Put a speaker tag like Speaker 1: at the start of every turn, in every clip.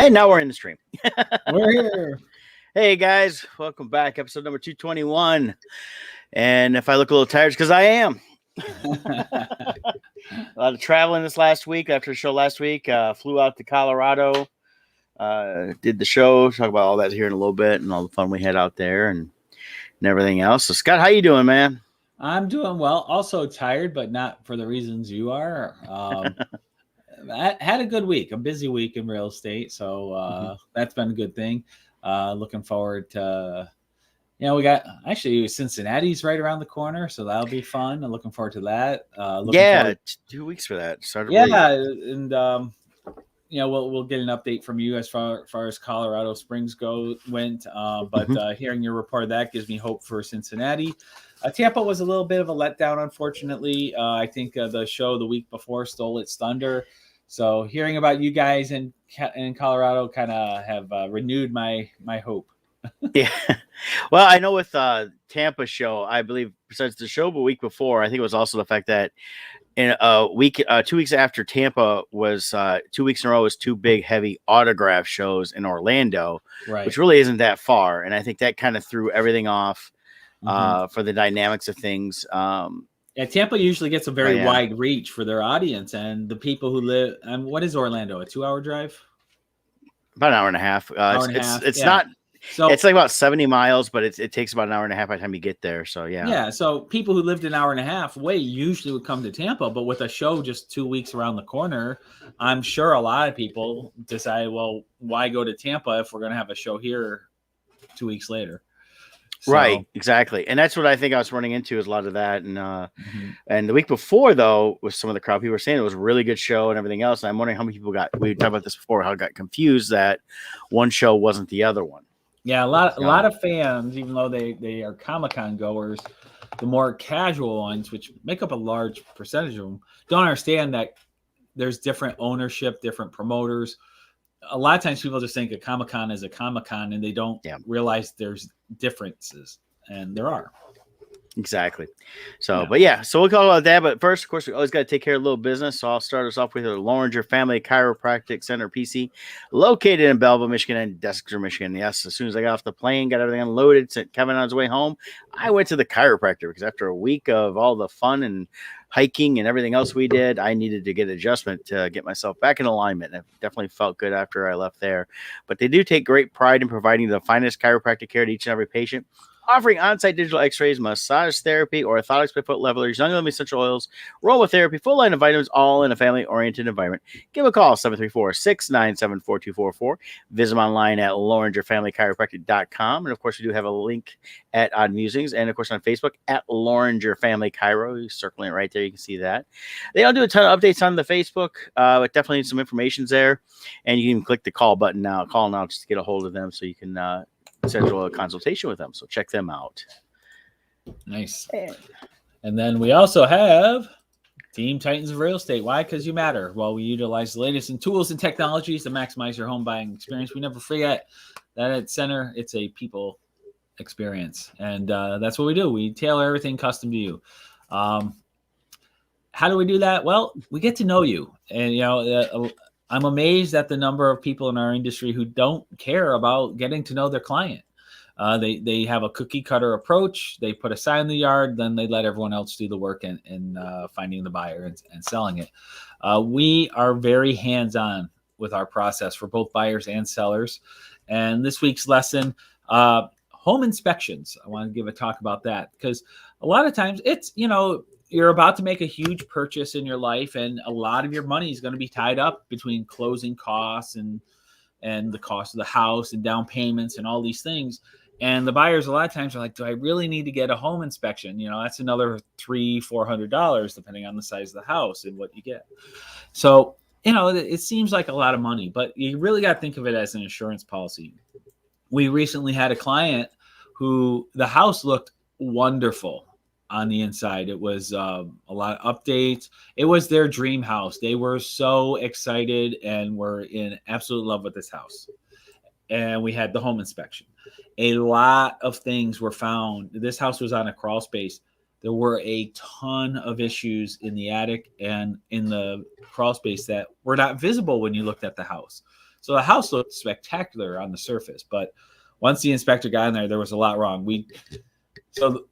Speaker 1: And now we're in the stream.
Speaker 2: We're here.
Speaker 1: Hey guys, welcome back. Episode number 221. And if I look a little tired, it's because I am. A lot of traveling this last week. After the show last week, flew out to Colorado, did the show. Talk about all that here in a little bit and all the fun we had out there and everything else. So Scott, how you doing, man?
Speaker 2: I'm doing well. Also tired, but not for the reasons you are. I had a good week, a busy week in real estate, so that's been a good thing. Looking forward to, we got actually Cincinnati's right around the corner, so that'll be fun. I'm looking forward to that.
Speaker 1: 2 weeks for that.
Speaker 2: And we'll get an update from you as far as Colorado Springs went. But hearing your report, that gives me hope for Cincinnati. Tampa was a little bit of a letdown, unfortunately. I think the show the week before stole its thunder. So hearing about you guys in Colorado kind of have renewed my hope.
Speaker 1: Yeah. Well, I know with Tampa show, I believe besides the show the week before, I think it was also the fact that in a week, 2 weeks after Tampa was 2 weeks in a row was two big heavy autograph shows in Orlando,
Speaker 2: right,
Speaker 1: which really isn't that far. And I think that kind of threw everything off for the dynamics of things.
Speaker 2: Yeah, Tampa usually gets a very wide reach for their audience and the people who live. And what is Orlando? A 2-hour drive?
Speaker 1: About an hour and a half. It's not. So it's like about 70 miles, but it takes about an hour and a half by the time you get there. So yeah.
Speaker 2: Yeah. So people who lived an hour and a half away usually would come to Tampa, but with a show just 2 weeks around the corner, I'm sure a lot of people decide, well, why go to Tampa if we're going to have a show here 2 weeks later? So,
Speaker 1: right, exactly, and that's what I think I was running into is a lot of that, and the week before though, with some of the crowd, people were saying it was a really good show and everything else. And I'm wondering how many people we talked about this before, how it got confused that one show wasn't the other one.
Speaker 2: Yeah, a lot of fans, even though they are Comic-Con goers, the more casual ones, which make up a large percentage of them, don't understand that there's different ownership, different promoters. A lot of times people just think a Comic-Con is a Comic-Con and they don't realize there's differences, and there are.
Speaker 1: Exactly. So, but yeah, so we'll talk about that. But first, of course, we always got to take care of a little business. So I'll start us off with the Loringer Family Chiropractic Center, PC, located in Belleville, Michigan, and Desker, Michigan. Yes, as soon as I got off the plane, got everything unloaded, sent Kevin on his way home, I went to the chiropractor because after a week of all the fun and hiking and everything else we did, I needed to get adjustment to get myself back in alignment. And it definitely felt good after I left there. But they do take great pride in providing the finest chiropractic care to each and every patient, offering on-site digital x-rays, massage therapy, orthotics by foot levelers, young limb essential oils, aromatherapy, full line of vitamins, all in a family-oriented environment. Give a call, 734-697-4244. Visit them online at LoringerFamilyChiropractic.com. And, of course, we do have a link at Musings and, of course, on Facebook at Loringer Family Chiro. You're circling it right there. You can see that. They don't do a ton of updates on the Facebook, but definitely some information's there. And you can even click the call button now, call now just to get a hold of them so you can schedule a consultation with them. So check them out.
Speaker 2: Nice. And then we also have Team Titans of Real Estate. Why? Because you matter. Well, we utilize the latest in tools and technologies to maximize your home buying experience. We never forget that at Center, it's a people experience. And that's what we do. We tailor everything custom to you. How do we do that? Well, we get to know you. And, I'm amazed at the number of people in our industry who don't care about getting to know their client. They have a cookie cutter approach. They put a sign in the yard, then they let everyone else do the work in finding the buyer and selling it. We are very hands-on with our process for both buyers and sellers. And this week's lesson, home inspections. I want to give a talk about that because a lot of times it's, you're about to make a huge purchase in your life, and a lot of your money is going to be tied up between closing costs and the cost of the house and down payments and all these things. And the buyers a lot of times are like, do I really need to get a home inspection? That's another $300-$400 depending on the size of the house and what you get. So, it seems like a lot of money, but you really got to think of it as an insurance policy. We recently had a client who the house looked wonderful on the inside. It was a lot of updates. It was their dream house. They were so excited and were in absolute love with this house. And we had the home inspection. A lot of things were found. This house was on a crawl space. There were a ton of issues in the attic and in the crawl space that were not visible when you looked at the house. So the house looked spectacular on the surface, but once the inspector got in there was a lot wrong. So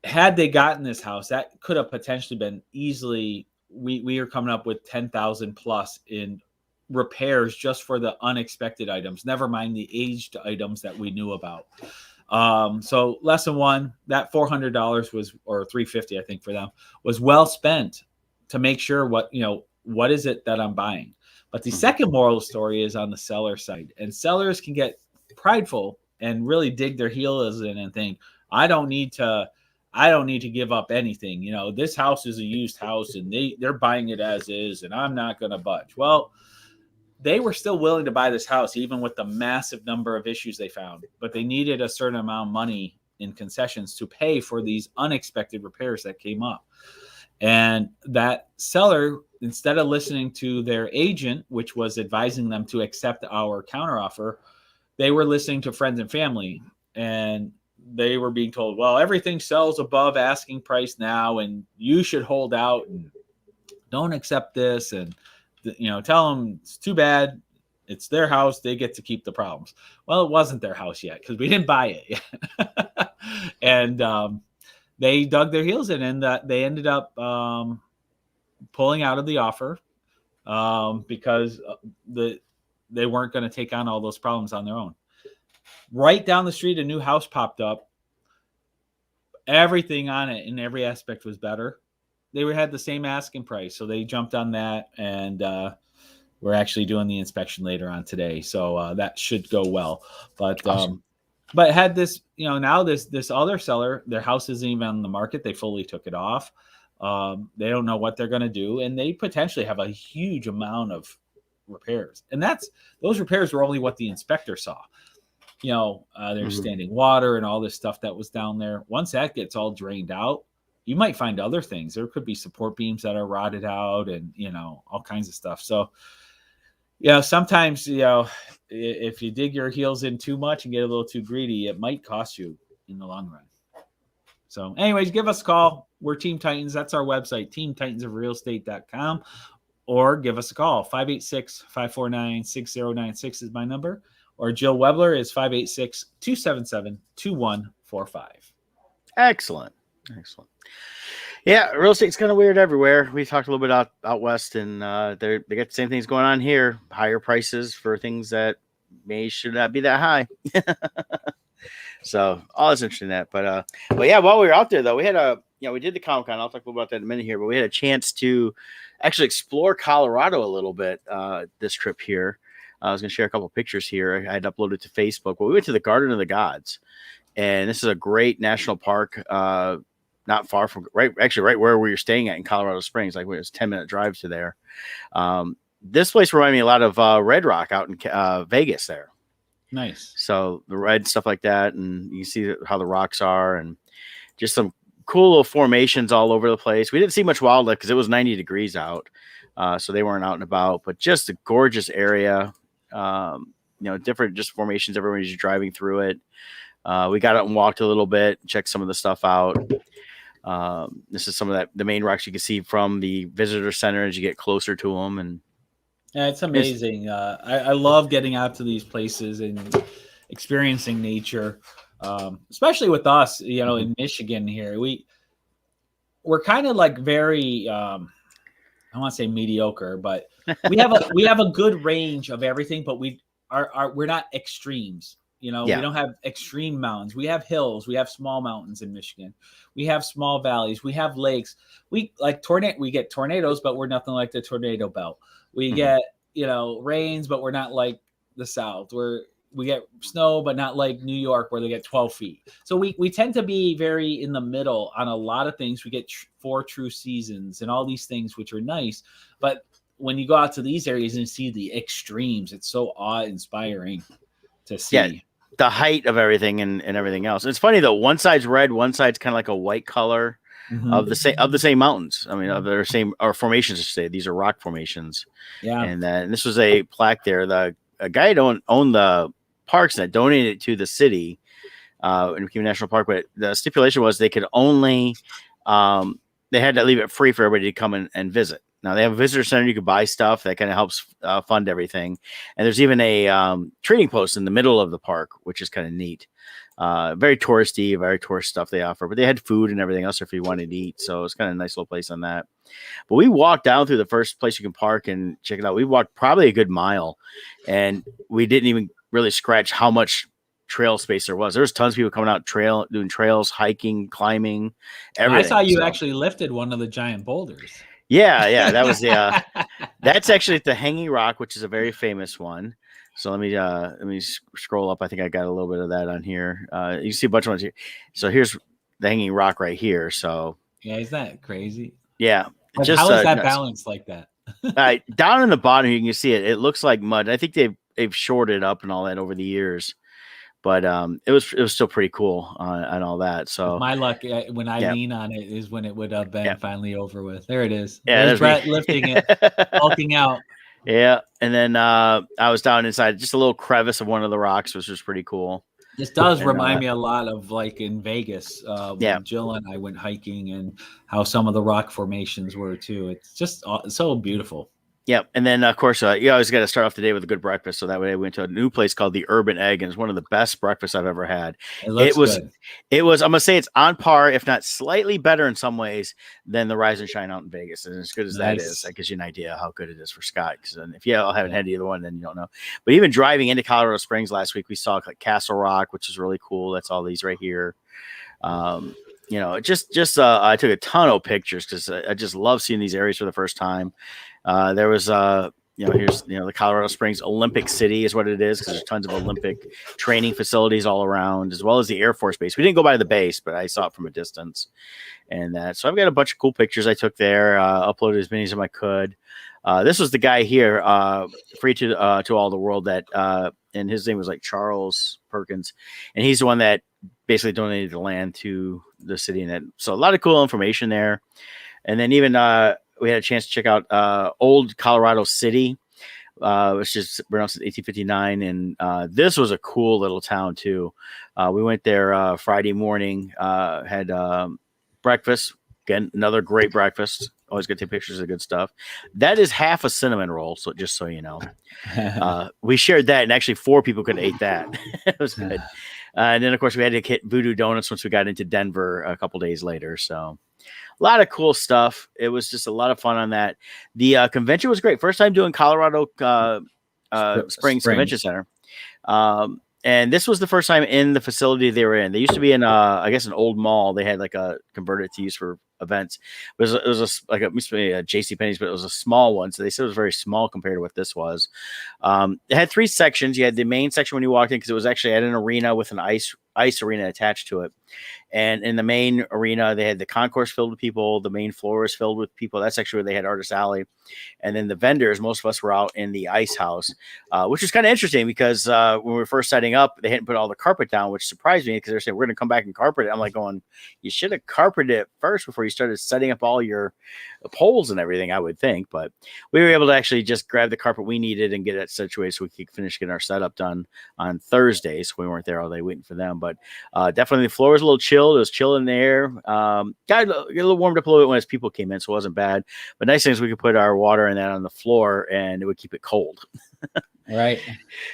Speaker 2: had they gotten this house, that could have potentially been easily, we are coming up with 10,000 plus in repairs just for the unexpected items, never mind the aged items that we knew about. So lesson one, that $400 was, or $350, I think for them, was well spent to make sure what is it that I'm buying. But the second moral story is on the seller side, and sellers can get prideful and really dig their heels in and think, I don't need to give up anything. This house is a used house and they're buying it as is, and I'm not going to budge. Well, they were still willing to buy this house, even with the massive number of issues they found, but they needed a certain amount of money in concessions to pay for these unexpected repairs that came up. And that seller, instead of listening to their agent, which was advising them to accept our counteroffer, they were listening to friends and family, and they were being told, well, everything sells above asking price now, and you should hold out and don't accept this. And tell them it's too bad. It's their house. They get to keep the problems. Well, it wasn't their house yet because we didn't buy it yet. And they dug their heels in, and they ended up pulling out of the offer because they weren't going to take on all those problems on their own. Right down the street, a new house popped up. Everything on it in every aspect was better. They had the same asking price, so they jumped on that, and we're actually doing the inspection later on today, so that should go well. But
Speaker 1: awesome.
Speaker 2: But had this, now this other seller, their house isn't even on the market. They fully took it off. They don't know what they're going to do, and they potentially have a huge amount of repairs, and those repairs were only what the inspector saw. There's standing water and all this stuff that was down there. Once that gets all drained out, you might find other things. There could be support beams that are rotted out and, all kinds of stuff. So, sometimes, if you dig your heels in too much and get a little too greedy, it might cost you in the long run. So anyways, give us a call. We're Team Titans. That's our website, teamtitansofrealestate.com, or give us a call. 586-549-6096 is my number. Or Jill Webler is 586-277-2145.
Speaker 1: Excellent. Yeah, real estate's kind of weird everywhere. We talked a little bit out west, and they got the same things going on here. Higher prices for things that should not be that high. So all that's interesting that. But yeah, while we were out there though, we had we did the Comic-Con. I'll talk about that in a minute here, but we had a chance to actually explore Colorado a little bit this trip here. I was going to share a couple of pictures here. I had uploaded to Facebook. But we went to the Garden of the Gods, and this is a great national park, not far from right where we were staying at in Colorado Springs. Like it was a 10-minute drive to there. This place reminded me a lot of Red Rock out in Vegas there.
Speaker 2: Nice.
Speaker 1: So the red stuff like that, and you see how the rocks are, and just some cool little formations all over the place. We didn't see much wildlife because it was 90 degrees out, so they weren't out and about. But just a gorgeous area. Different just formations everywhere as you're driving through it. We got out and walked a little bit, checked some of the stuff out. This is some of the main rocks you can see from the visitor center as you get closer to them. And
Speaker 2: yeah, it's amazing. I love getting out to these places and experiencing nature, especially with us, in Michigan here. We're kind of like very, I don't want to say mediocre, but we have a good range of everything, but we're not extremes. We don't have extreme mountains. We have hills. We have small mountains in Michigan. We have small valleys. We have lakes. We get tornadoes, but we're nothing like the tornado belt. We get, rains, but we're not like the South. We get snow, but not like New York where they get 12 feet. So we tend to be very in the middle on a lot of things. We get 4 true seasons and all these things, which are nice. But when you go out to these areas and see the extremes, it's so awe-inspiring to see.
Speaker 1: Yeah, the height of everything and everything else. It's funny though. One side's red, one side's kind of like a white color of the same mountains. I mean, of their same or formations. To say these are rock formations. Yeah, and this was a plaque there. A guy don't own the parks that donated it to the city and became a national park. But the stipulation was they could only they had to leave it free for everybody to come and visit. Now they have a visitor center. You can buy stuff that kind of helps fund everything. And there's even a trading post in the middle of the park, which is kind of neat. Very touristy, very tourist stuff they offer, but they had food and everything else if you wanted to eat. So it's kind of a nice little place on that. But we walked down through the first place you can park and check it out. We walked probably a good mile, and we didn't even really scratch how much trail space there was. There was tons of people coming out doing trails, hiking, climbing, everything.
Speaker 2: I saw you actually lifted one of the giant boulders.
Speaker 1: Yeah, that was the. That's actually the Hanging Rock, which is a very famous one. So let me scroll up. I think I got a little bit of that on here. You see a bunch of ones here. So here's the Hanging Rock right here. So
Speaker 2: yeah, is that crazy?
Speaker 1: Yeah,
Speaker 2: like, just how is that balanced like that?
Speaker 1: Down in the bottom, you can see it. It looks like mud. I think they've shored it up and all that over the years, but it was still pretty cool on all that. So
Speaker 2: my luck, when I lean on it, is when it would have been finally over with. There it is.
Speaker 1: Yeah,
Speaker 2: there's Brett lifting it, bulking out.
Speaker 1: Yeah, and then I was down inside just a little crevice of one of the rocks, which was pretty cool.
Speaker 2: This does remind me a lot of like in Vegas when Jill and I went hiking, and how some of the rock formations were too. It's just so beautiful.
Speaker 1: Yep. And then, of course, you always got to start off the day with a good breakfast. So that way I went to a new place called the Urban Egg, and it's one of the best breakfasts I've ever had. It was, I'm going to say it's on par, if not slightly better in some ways than the Rise and Shine out in Vegas. And as good as that is, that gives you an idea how good it is for Scott. Because if you haven't had either one, then you don't know. But even driving into Colorado Springs last week, we saw like Castle Rock, which is really cool. That's all these right here. I took a ton of pictures because I just love seeing these areas for the first time. There was here's the Colorado Springs Olympic City is what it is, because there's tons of Olympic training facilities all around, as well as the Air Force Base. We didn't go by the base, but I saw it from a distance. And so I've got a bunch of cool pictures I took there, uploaded as many as I could. This was the guy here, free to all the world, that and his name was like Charles Perkins, and he's the one that basically donated the land to the city. And so a lot of cool information there. And then even we had a chance to check out Old Colorado City, which is pronounced in 1859. And this was a cool little town too. We went there Friday morning, had breakfast. Again, another great breakfast. Always good to take pictures of good stuff. That is half a cinnamon roll, so just so you know. We shared that, and actually 4 people could have ate that. It was good. And then, of course, we had to hit Voodoo Donuts once we got into Denver a couple days later. So a lot of cool stuff. It was just a lot of fun on that. The convention was great. First time doing Colorado Springs Convention Center. And this was the first time in the facility they were in. They used to be in, I guess, an old mall. They had like a converted to use for events. It was like it used to be a JCPenney's, but it was a small one. So they said it was very small compared to what this was. It had 3 sections. You had the main section when you walked in, because it was actually at an arena with an ice arena attached to it. And in the main arena, they had the concourse filled with people. The main floor was filled with people. That's actually where they had Artist Alley. And then the vendors, most of us were out in the ice house, which was kind of interesting because when we were first setting up, they hadn't put all the carpet down, which surprised me because they're saying, we're going to come back and carpet it. I'm like going, you should have carpeted it first before you started setting up all your poles and everything, I would think. But we were able to actually just grab the carpet we needed and get it situated so we could finish getting our setup done on Thursdays. We weren't there all day waiting for them. But definitely the floor was a little chilled. It was chill in there. Got a little warmed up a little bit when as people came in, so it wasn't bad. But nice thing is we could put our water in that on the floor and it would keep it cold.
Speaker 2: Right.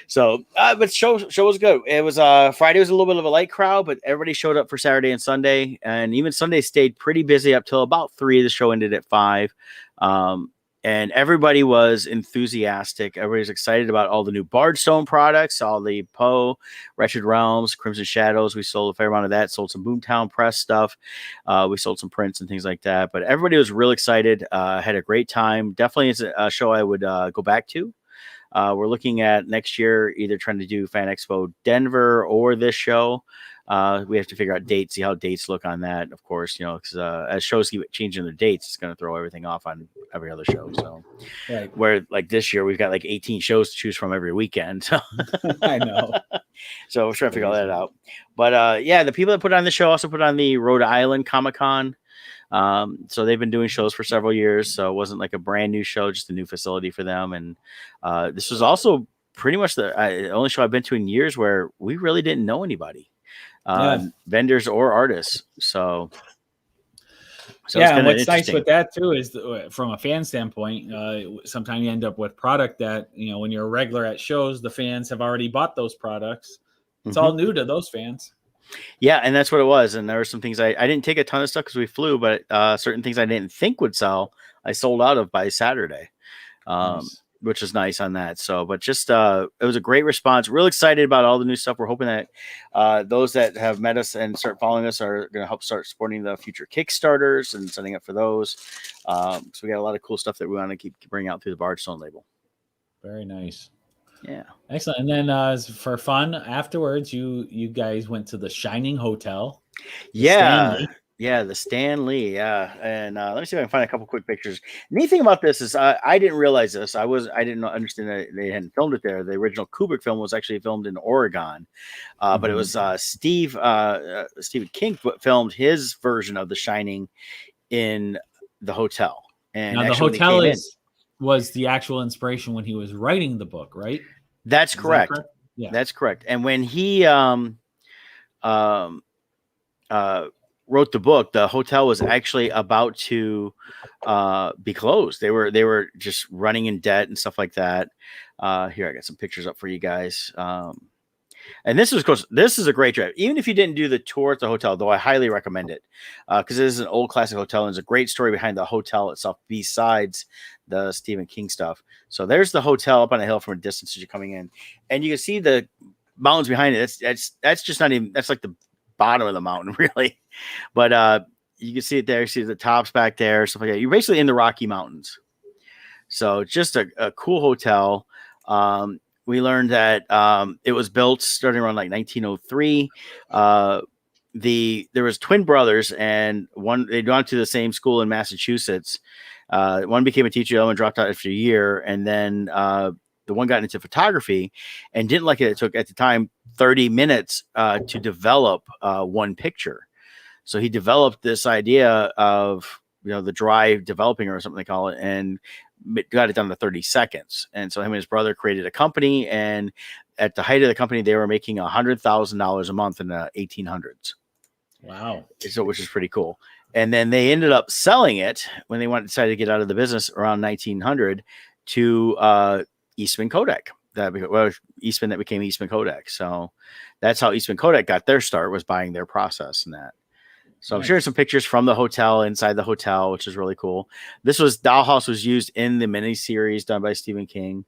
Speaker 1: So, but show was good. It was Friday was a little bit of a light crowd, but everybody showed up for Saturday and Sunday, and even Sunday stayed pretty busy up till about 3. The show ended at 5. And everybody was enthusiastic. Everybody's excited about all the new Bardstone products, all the Poe, Wretched Realms, Crimson Shadows. We sold a fair amount of that. Sold some Boomtown Press stuff. We sold some prints and things like that. But everybody was real excited. Had a great time. Definitely is a show I would go back to. We're looking at next year either trying to do Fan Expo Denver or this show. We have to figure out dates, see how dates look on that, of course, because as shows keep changing their dates, it's going to throw everything off on every other show. So, right. Where like this year, we've got like 18 shows to choose from every weekend. So.
Speaker 2: I know.
Speaker 1: So we're trying to figure all that out. But the people that put on the show also put on the Rhode Island Comic-Con. So they've been doing shows for several years. So it wasn't like a brand new show, just a new facility for them. And this was also pretty much the only show I've been to in years where we really didn't know anybody. Vendors or artists. So So it's
Speaker 2: And
Speaker 1: kind of
Speaker 2: what's nice
Speaker 1: interesting.
Speaker 2: with that too is from a fan standpoint, sometimes you end up with product that, when you're a regular at shows, the fans have already bought those products. It's all new to those fans.
Speaker 1: Yeah, and that's what it was. And there were some things I didn't take a ton of stuff because we flew, but certain things I didn't think would sell, I sold out of by Saturday,
Speaker 2: Nice.
Speaker 1: which is nice on that. So, but just it was a great response. Real excited about all the new stuff. We're hoping that those that have met us and start following us are going to help start supporting the future Kickstarters and setting up for those. So we got a lot of cool stuff that we want to keep bringing out through the Bardstone label.
Speaker 2: Very nice.
Speaker 1: Yeah.
Speaker 2: Excellent. And then for fun afterwards, you guys went to the Shining Hotel.
Speaker 1: Yeah. Yeah, the Stanley. Yeah. And let me see if I can find a couple quick pictures. Neat thing about this is I didn't realize this. I didn't understand that they hadn't filmed it there. The original Kubrick film was actually filmed in Oregon. But it was Stephen King filmed his version of The Shining in the hotel. And
Speaker 2: now the
Speaker 1: actually,
Speaker 2: hotel was the actual inspiration when he was writing the book, right?
Speaker 1: That's correct.
Speaker 2: Yeah,
Speaker 1: that's correct. And when he wrote the book, the hotel was actually about to be closed. They were just running in debt and stuff like that. Here, I got some pictures up for you guys. And this is a great trip. Even if you didn't do the tour at the hotel, though, I highly recommend it because it is an old classic hotel and there's a great story behind the hotel itself besides the Stephen King stuff. So there's the hotel up on a hill from a distance as you're coming in, and you can see the mountains behind it. That's just not even, that's like the bottom of the mountain, really. But you can see it there. You see the tops back there, stuff like that. You're basically in the Rocky Mountains. So just a cool hotel. We learned that it was built starting around like 1903. There was twin brothers, and they'd gone to the same school in Massachusetts. One became a teacher, the other one dropped out after a year, and then the one got into photography and didn't like it. It took at the time 30 minutes to develop one picture. So he developed this idea of the dry developing or something they call it, and got it down to 30 seconds. And so him and his brother created a company, and at the height of the company, they were making $100,000 a month in the 1800s.
Speaker 2: Wow.
Speaker 1: So, which is pretty cool. And then they ended up selling it when they decided to get out of the business around 1900 to Eastman Kodak. Eastman that became Eastman Kodak. So that's how Eastman Kodak got their start, was buying their process and that. So nice. I'm sharing some pictures from the hotel, inside the hotel, which is really cool. Dollhouse was used in the miniseries done by Stephen King.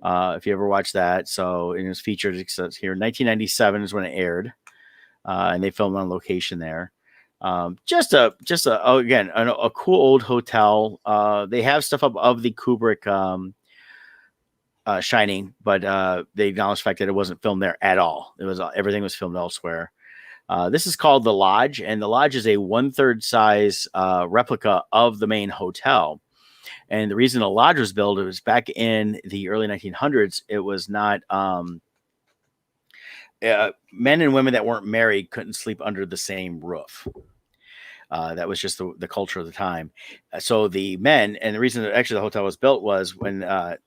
Speaker 1: If you ever watched that. So it was featured here. 1997 is when it aired. And they filmed on location there. Again, a cool old hotel. They have stuff up of the Kubrick Shining, but they acknowledged the fact that it wasn't filmed there at all. Everything was filmed elsewhere. This is called the Lodge, and the Lodge is a 1/3 size replica of the main hotel. And the reason the Lodge was built, it was back in the early 1900s. It was not men and women that weren't married couldn't sleep under the same roof. That was just the culture of the time. So the men, and the reason that actually the hotel was built was when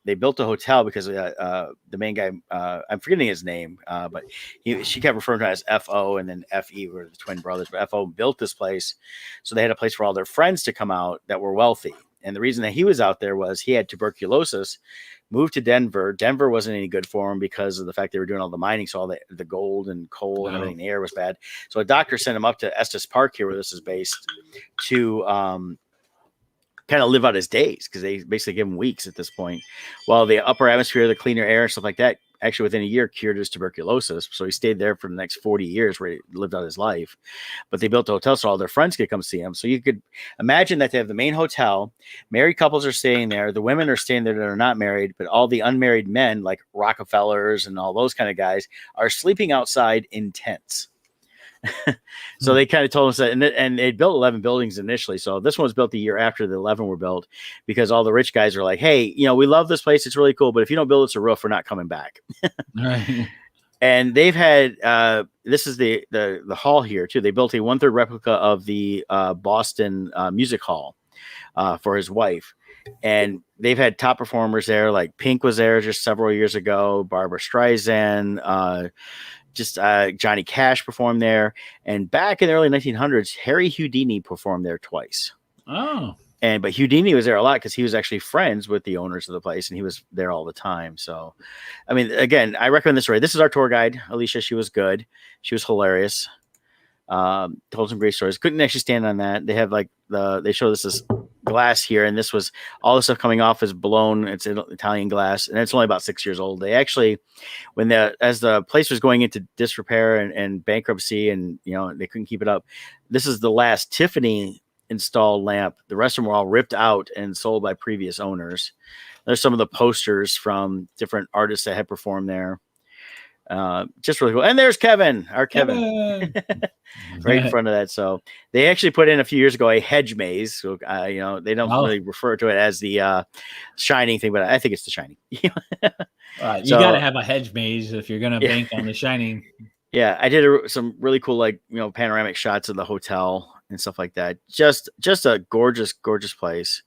Speaker 1: they built the hotel because the main guy, I'm forgetting his name, but she kept referring to him as F.O. and then F.E. were the twin brothers. But F.O. built this place, so they had a place for all their friends to come out that were wealthy. And the reason that he was out there was he had tuberculosis, moved to Denver. Denver wasn't any good for him because of the fact they were doing all the mining. So all the gold and coal and everything, the air was bad. So a doctor sent him up to Estes Park here, where this is based, to kind of live out his days, because they basically give him weeks at this point. Well, the upper atmosphere, the cleaner air and stuff like that, actually within a year cured his tuberculosis. So he stayed there for the next 40 years where he lived out his life. But they built a hotel so all their friends could come see him. So you could imagine that they have the main hotel, married couples are staying there, the women are staying there that are not married, but all the unmarried men like Rockefellers and all those kind of guys are sleeping outside in tents. So they kind of told us that, and they built 11 buildings initially. So this one was built the year after the 11 were built, because all the rich guys are like, hey, we love this place, it's really cool, but if you don't build us a roof, we're not coming back.
Speaker 2: Right.
Speaker 1: And they've had this is the hall here too. They built a 1/3 replica of the Boston Music Hall for his wife. And they've had top performers there, like Pink was there just several years ago, Barbara Streisand, Johnny Cash performed there. And back in the early 1900s, Harry Houdini performed there twice.
Speaker 2: Oh,
Speaker 1: But Houdini was there a lot because he was actually friends with the owners of the place, and he was there all the time. So, I mean, again, I recommend this story. This is our tour guide, Alicia. She was good. She was hilarious. Told some great stories. Couldn't actually stand on that. They have like they show this glass here, and this was all the stuff coming off is blown. It's Italian glass, and it's only about 6 years old. They actually, as the place was going into disrepair and bankruptcy, and they couldn't keep it up. This is the last Tiffany installed lamp. The rest of them were all ripped out and sold by previous owners. There's some of the posters from different artists that had performed there. Just really cool. And there's Kevin, our Kevin. Right in front of that. So they actually put in a few years ago a hedge maze. So they don't really refer to it as the Shining thing, but I think it's the Shining.
Speaker 2: You got to have a hedge maze if you're going to bank on the Shining.
Speaker 1: Yeah, I did some really cool panoramic shots of the hotel and stuff like that. Just a gorgeous place.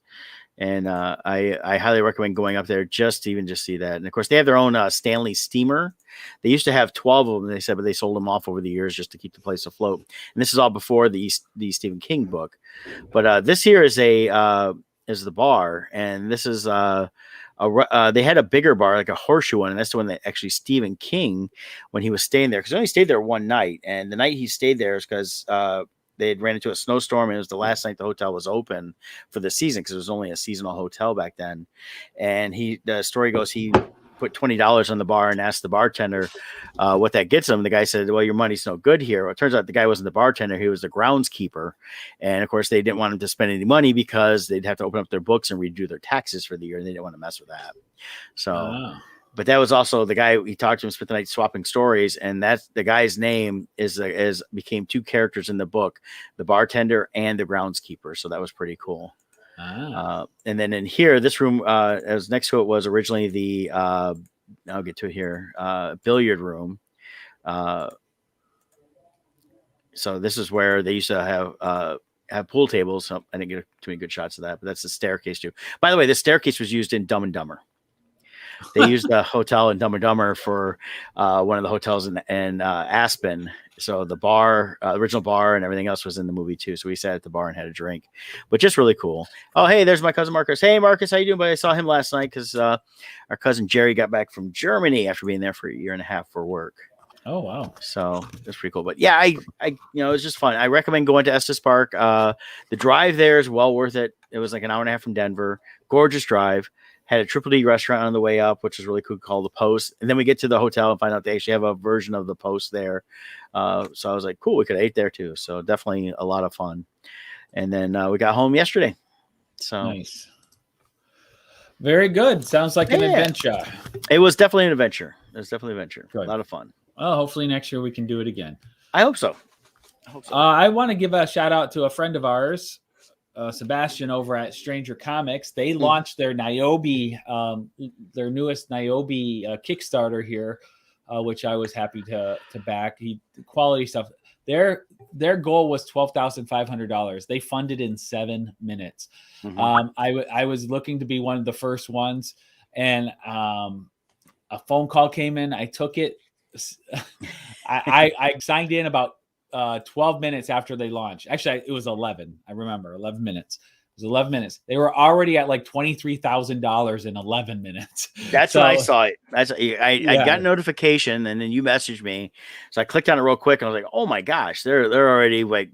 Speaker 1: And I highly recommend going up there just to see that. And of course, they have their own Stanley steamer. They used to have 12 of them, they said, but they sold them off over the years just to keep the place afloat. And this is all before the Stephen King book. But this here is is the bar, and this is they had a bigger bar, like a horseshoe one, and that's the one that actually Stephen King, when he was staying there, because he only stayed there one night, and the night he stayed there is because they had ran into a snowstorm, and it was the last night the hotel was open for the season because it was only a seasonal hotel back then. And the story goes, he put $20 on the bar and asked the bartender what that gets him. The guy said, well, your money's no good here. Well, it turns out the guy wasn't the bartender. He was the groundskeeper. And of course, they didn't want him to spend any money because they'd have to open up their books and redo their taxes for the year. And they didn't want to mess with that. So, but that was also the guy he talked to him, spent the night swapping stories. And that's the guy's name became two characters in the book, the bartender and the groundskeeper. So that was pretty cool. And then in here, this room, as next to it was originally the, I'll get to it here, billiard room. So this is where they used to have pool tables. So I didn't get too many good shots of that, but that's the staircase too. By the way, the staircase was used in Dumb and Dumber. They used the hotel in Dumb and Dumber for one of the hotels in Aspen. So the bar, original bar, and everything else was in the movie too. So we sat at the bar and had a drink, but just really cool. Oh, hey, there's my cousin Marcus. Hey, Marcus, how you doing? But I saw him last night because our cousin Jerry got back from Germany after being there for a year and a half for work.
Speaker 2: Oh, wow.
Speaker 1: So that's pretty cool. But yeah, I it was just fun. I recommend going to Estes Park. The drive there is well worth it. It was like an hour and a half from Denver. Gorgeous drive. Had a Triple D restaurant on the way up, which is really cool, called The Post. And then we get to the hotel and find out they actually have a version of The Post there. So I was like, cool, we could have ate there too. So definitely a lot of fun. And then we got home yesterday. So
Speaker 2: nice. Very good. Sounds like an adventure.
Speaker 1: It was definitely an adventure. Good. A lot of fun.
Speaker 2: Well, hopefully next year we can do it again.
Speaker 1: I hope so.
Speaker 2: I want to give a shout out to a friend of ours, Sebastian over at Stranger Comics. They launched their Niobe, their newest Niobe Kickstarter here, which I was happy to back. Quality stuff. Their goal was $12,500. They funded in 7 minutes. Mm-hmm. I was looking to be one of the first ones, and a phone call came in. I took it. I signed in about 12 minutes after they launched. Actually, it was 11. I remember 11 minutes. It was 11 minutes. They were already at like $23,000 in 11 minutes.
Speaker 1: That's when I saw it. I got a notification, and then you messaged me. So I clicked on it real quick, and I was like, oh my gosh, they're already like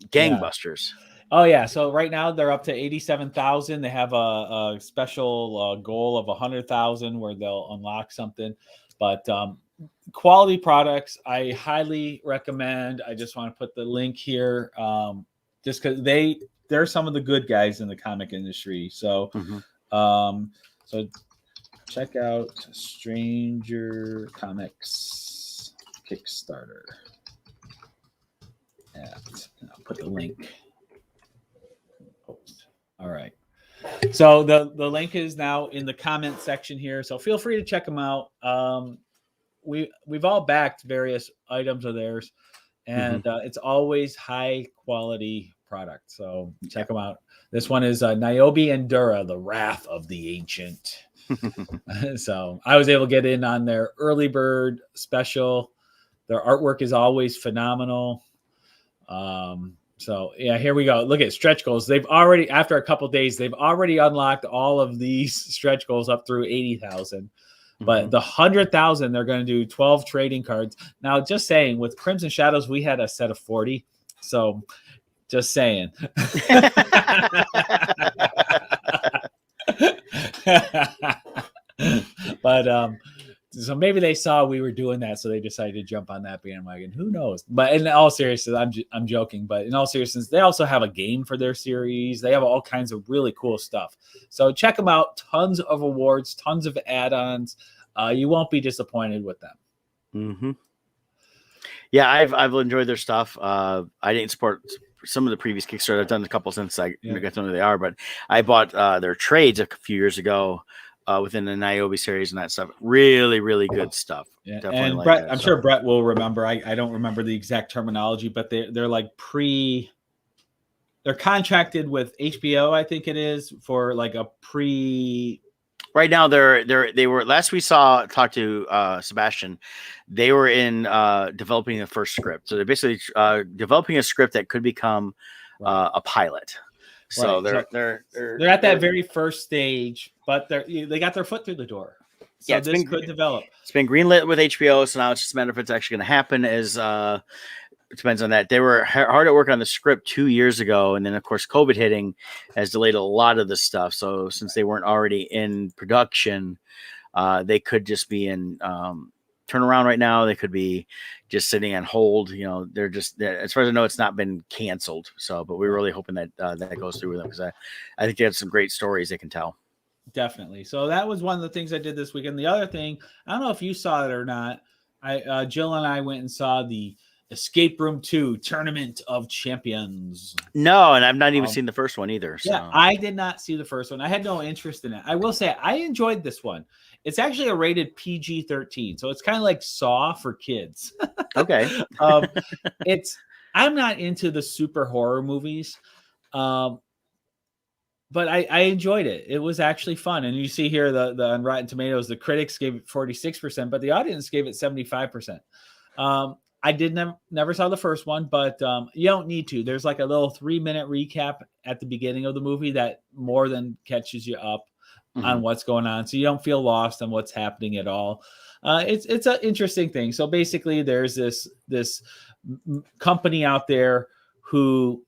Speaker 1: gangbusters.
Speaker 2: Yeah. Oh yeah. So right now they're up to 87,000. They have a special goal of 100,000 where they'll unlock something, but quality products I highly recommend. I just want to put the link here just because they're some of the good guys in the comic industry. So so check out Stranger Comics Kickstarter. I'll put the link. All right. So the link is now in the comment section here. So feel free to check them out. We've all backed various items of theirs, and it's always high quality product. So check them out. This one is Niobe Endura, the Wrath of the Ancient. So I was able to get in on their early bird special. Their artwork is always phenomenal. So yeah, here we go. Look at stretch goals. They've already, after a couple days, they've already unlocked all of these stretch goals up through 80,000. But the 100,000, they're going to do 12 trading cards. Now, just saying, with Crimson Shadows, we had a set of 40. So just saying. But so maybe they saw we were doing that, so they decided to jump on that bandwagon. Who knows? But in all seriousness, I'm joking. But in all seriousness, they also have a game for their series. They have all kinds of really cool stuff. So check them out. Tons of awards, tons of add-ons. You won't be disappointed with them.
Speaker 1: Mm-hmm. Yeah, I've enjoyed their stuff. I didn't support some of the previous Kickstarter. I've done a couple since I got to know who they are, but I bought their trades a few years ago. Within the Niobe series and that stuff. Really, really good stuff.
Speaker 2: Yeah.
Speaker 1: Definitely
Speaker 2: and
Speaker 1: like
Speaker 2: Brett,
Speaker 1: that,
Speaker 2: I'm sure Brett will remember. I don't remember the exact terminology, but they're like they're contracted with HBO, I think it is, for like a pre.
Speaker 1: Right now they were last we talked to Sebastian, they were in developing the first script. So they're basically developing a script that could become a pilot. So they're
Speaker 2: at that very first stage, but they got their foot through the door. So this could develop.
Speaker 1: It's been greenlit with HBO, so now it's just a matter of if it's actually going to happen. As it depends on that. They were hard at work on the script 2 years ago, and then of course COVID hitting has delayed a lot of this stuff. So since they weren't already in production, they could just be in turnaround right now. They could be just sitting on hold. You know, they're just, as far as I know, it's not been canceled. So, but we're really hoping that that goes through with them, because I think they have some great stories they can tell.
Speaker 2: Definitely. So that was one of the things I did this weekend. The other thing, I don't know if you saw it or not. Jill and I went and saw the Escape Room 2 Tournament of Champions.
Speaker 1: No, and I've not even seen the first one either. So.
Speaker 2: Yeah, I did not see the first one. I had no interest in it. I will say I enjoyed this one. It's actually a rated PG-13, so it's kind of like Saw for kids.
Speaker 1: Okay.
Speaker 2: I'm not into the super horror movies, but I enjoyed it. It was actually fun. And you see here the on Rotten Tomatoes, the critics gave it 46%, but the audience gave it 75%. I never saw the first one, but you don't need to. There's like a little 3-minute recap at the beginning of the movie that more than catches you up on what's going on, so you don't feel lost on what's happening at all. It's an interesting thing. So basically, there's this company out there who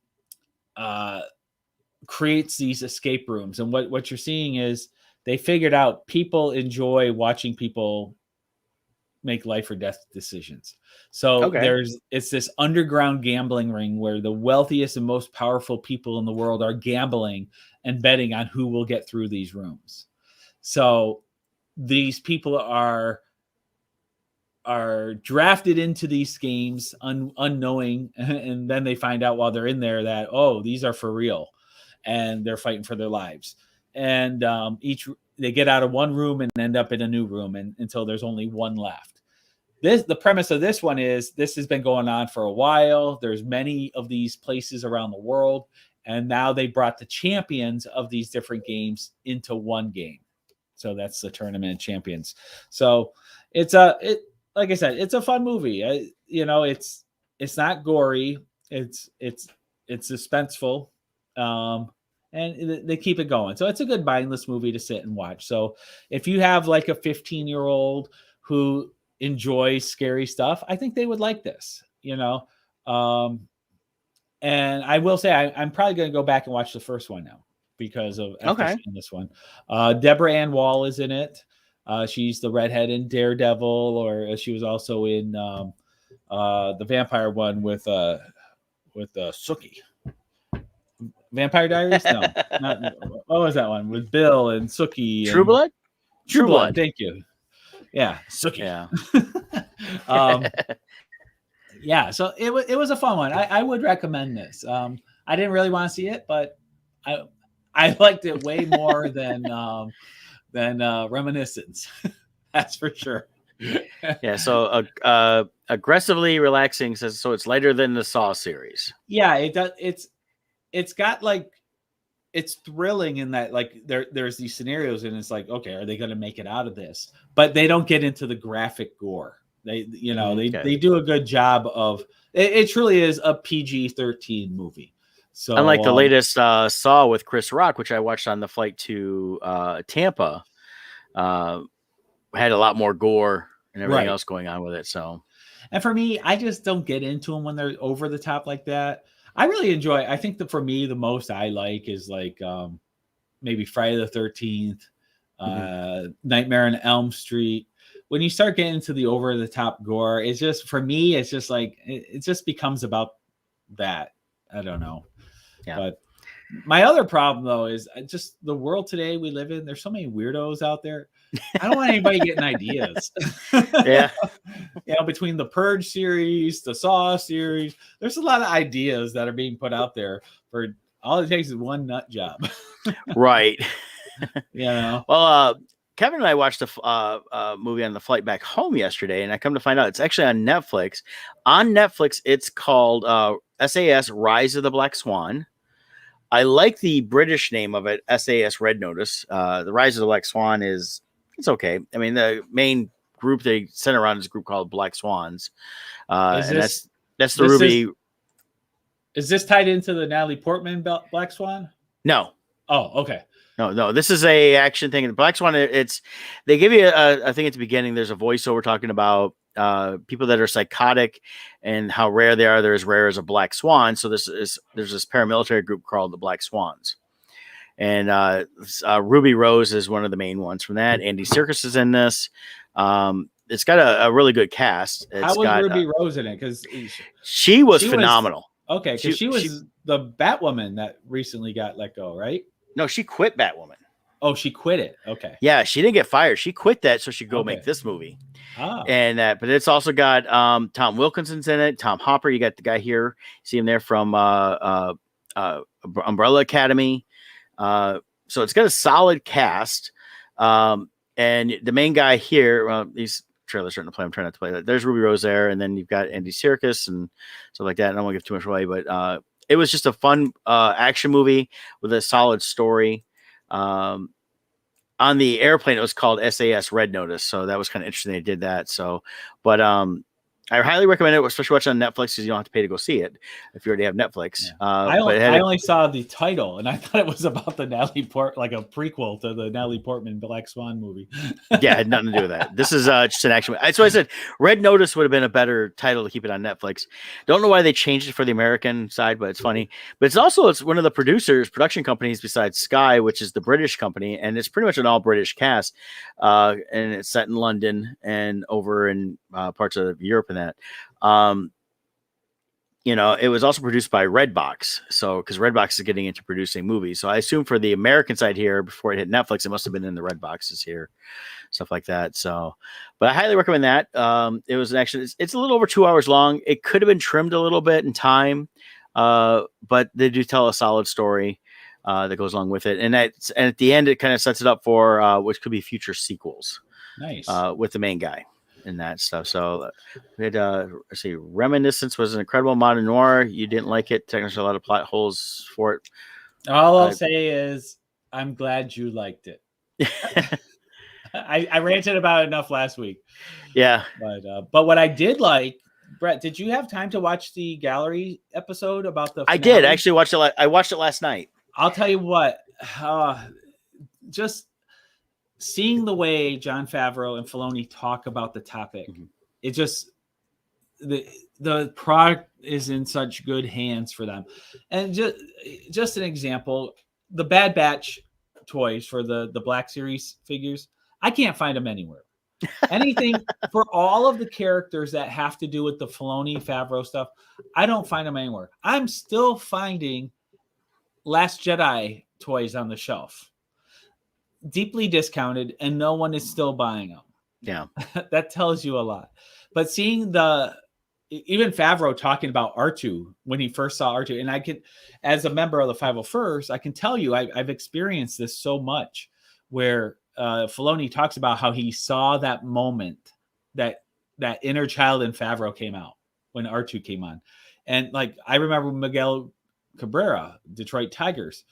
Speaker 2: creates these escape rooms, and what you're seeing is they figured out people enjoy watching people make life or death decisions. So it's this underground gambling ring where the wealthiest and most powerful people in the world are gambling and betting on who will get through these rooms. So these people are drafted into these games unknowing, and then they find out while they're in there that, oh, these are for real, and they're fighting for their lives. And they get out of one room and end up in a new room until there's only one left. The premise of this one is this has been going on for a while. There's many of these places around the world, and now they brought the champions of these different games into one game. So that's the Tournament of Champions. So like I said, it's a fun movie. It's not gory. It's suspenseful, and they keep it going. So it's a good mindless movie to sit and watch. So if you have like a 15-year-old who enjoys scary stuff, I think they would like this. And I will say I'm probably going to go back and watch the first one now because of seeing this one. Deborah Ann Wall is in it. She's the redhead in Daredevil, or she was also in the vampire one with Sookie. Vampire Diaries? No. What was that one? With Bill and Sookie.
Speaker 1: True Blood?
Speaker 2: True Blood. Thank you. Yeah. Sookie.
Speaker 1: Yeah.
Speaker 2: Yeah. So it was a fun one. I would recommend this. I didn't really want to see it, but I liked it way more than Reminiscence. That's for sure.
Speaker 1: Yeah. So aggressively relaxing says so. It's lighter than the Saw series.
Speaker 2: Yeah, it does. It's got like, it's thrilling in that like there's these scenarios and it's like, okay, are they going to make it out of this? But they don't get into the graphic gore. They
Speaker 1: Okay.
Speaker 2: they do a good job of it truly is a PG-13 movie. So
Speaker 1: Unlike the latest Saw with Chris Rock, which I watched on the flight to Tampa, had a lot more gore and everything else going on with it. So,
Speaker 2: and for me, I just don't get into them when they're over the top like that. I really enjoy. I think that for me, the most I like is like maybe Friday the 13th, Nightmare on Elm Street. When you start getting into the over the top gore, it's just for me, it's just like it just becomes about that. I don't know.
Speaker 1: Yeah.
Speaker 2: But my other problem though is just the world today we live in. There's so many weirdos out there. I don't want anybody getting ideas.
Speaker 1: Yeah.
Speaker 2: Between the Purge series, the Saw series, there's a lot of ideas that are being put out there for all it takes is one nut job.
Speaker 1: Right.
Speaker 2: Well,
Speaker 1: Kevin and I watched a movie on the flight back home yesterday, and I come to find out it's actually on Netflix. On Netflix, it's called SAS Rise of the Black Swan. I like the British name of it, SAS Red Notice. The Rise of the Black Swan it's okay. I mean, the main group they center around is a group called Black Swans. That's the Ruby.
Speaker 2: Is this tied into the Natalie Portman Black Swan?
Speaker 1: No.
Speaker 2: Oh, okay.
Speaker 1: No. This is a action thing. The Black Swan, they give you I think at the beginning there's a voiceover talking about people that are psychotic and how rare they are. They're as rare as a black swan. So there's this paramilitary group called the Black Swans, and Ruby Rose is one of the main ones from that. Andy Serkis is in this. It's got a really good cast.
Speaker 2: How was Ruby Rose in it? Because
Speaker 1: she was phenomenal.
Speaker 2: Okay, because she was the Batwoman that recently got let go, right?
Speaker 1: No, she quit Batwoman.
Speaker 2: Oh, she quit it. Okay.
Speaker 1: Yeah, she didn't get fired. She quit that so she could go make this movie.
Speaker 2: Oh.
Speaker 1: And but it's also got Tom Wilkinson's in it. Tom Hopper. You got the guy here. See him there from Umbrella Academy. So it's got a solid cast. And the main guy here, these trailers starting to play. I'm trying not to play that. There's Ruby Rose there, and then you've got Andy Serkis and stuff like that. I don't want to give too much away, but it was just a fun action movie with a solid story. On the airplane, it was called SAS Red Notice, so that was kind of interesting. They did that. So, but I highly recommend it, especially watching on Netflix, because you don't have to pay to go see it if you already have Netflix.
Speaker 2: Yeah. I only saw the title, and I thought it was about the like a prequel to the Natalie Portman Black Swan movie.
Speaker 1: Yeah, it had nothing to do with that. This is just an action. That's why I said Red Notice would have been a better title to keep it on Netflix. Don't know why they changed it for the American side, but it's funny. But it's one of the production companies besides Sky, which is the British company, and it's pretty much an all British cast. And it's set in London and over in parts of Europe and that. It was also produced by Redbox. So, because Redbox is getting into producing movies. So I assume for the American side here, before it hit Netflix, it must have been in the Redboxes here, stuff like that. So, but I highly recommend that. It was it's a little over 2 hours long. It could have been trimmed a little bit in time, but they do tell a solid story that goes along with it. And at the end, it kind of sets it up for which could be future sequels.
Speaker 2: Nice.
Speaker 1: With the main guy and that stuff. So we had let's see, Reminiscence was an incredible modern noir. You didn't like it. Technically, a lot of plot holes for it.
Speaker 2: All I'll say is I'm glad you liked it. I ranted about it enough last week.
Speaker 1: Yeah.
Speaker 2: But what I did like, Brett, did you have time to watch the gallery episode about the finale?
Speaker 1: I did actually watch it. I watched it last night.
Speaker 2: I'll tell you what, just seeing the way Jon Favreau and Filoni talk about the topic, it just the product is in such good hands for them. And just an example, the Bad Batch toys for the Black Series figures, I can't find them anywhere. Anything for all of the characters that have to do with the Filoni Favreau stuff, I don't find them anywhere. I'm still finding Last Jedi toys on the shelf, deeply discounted, and no one is still buying them.
Speaker 1: Yeah.
Speaker 2: That tells you a lot. But seeing even Favreau talking about R2 when he first saw R2, and I could, as a member of the 501st, I can tell you I've experienced this so much where Filoni talks about how he saw that moment, that inner child in Favreau came out when R2 came on. And like, I remember Miguel Cabrera, Detroit Tigers.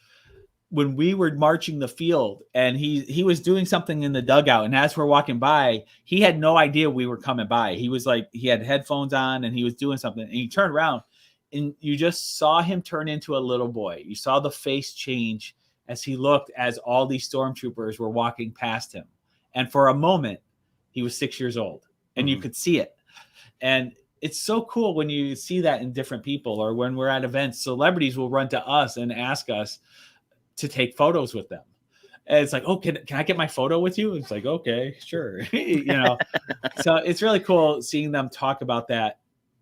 Speaker 2: when we were marching the field and he was doing something in the dugout, and as we're walking by, he had no idea we were coming by. He was like, he had headphones on and he was doing something, and he turned around and you just saw him turn into a little boy. You saw the face change as he looked, as all these stormtroopers were walking past him. And for a moment, he was 6 years old, and you could see it. And it's so cool when you see that in different people, or when we're at events, celebrities will run to us and ask us to take photos with them. And it's like, oh, can I get my photo with you? It's like, okay, sure. So it's really cool seeing them talk about that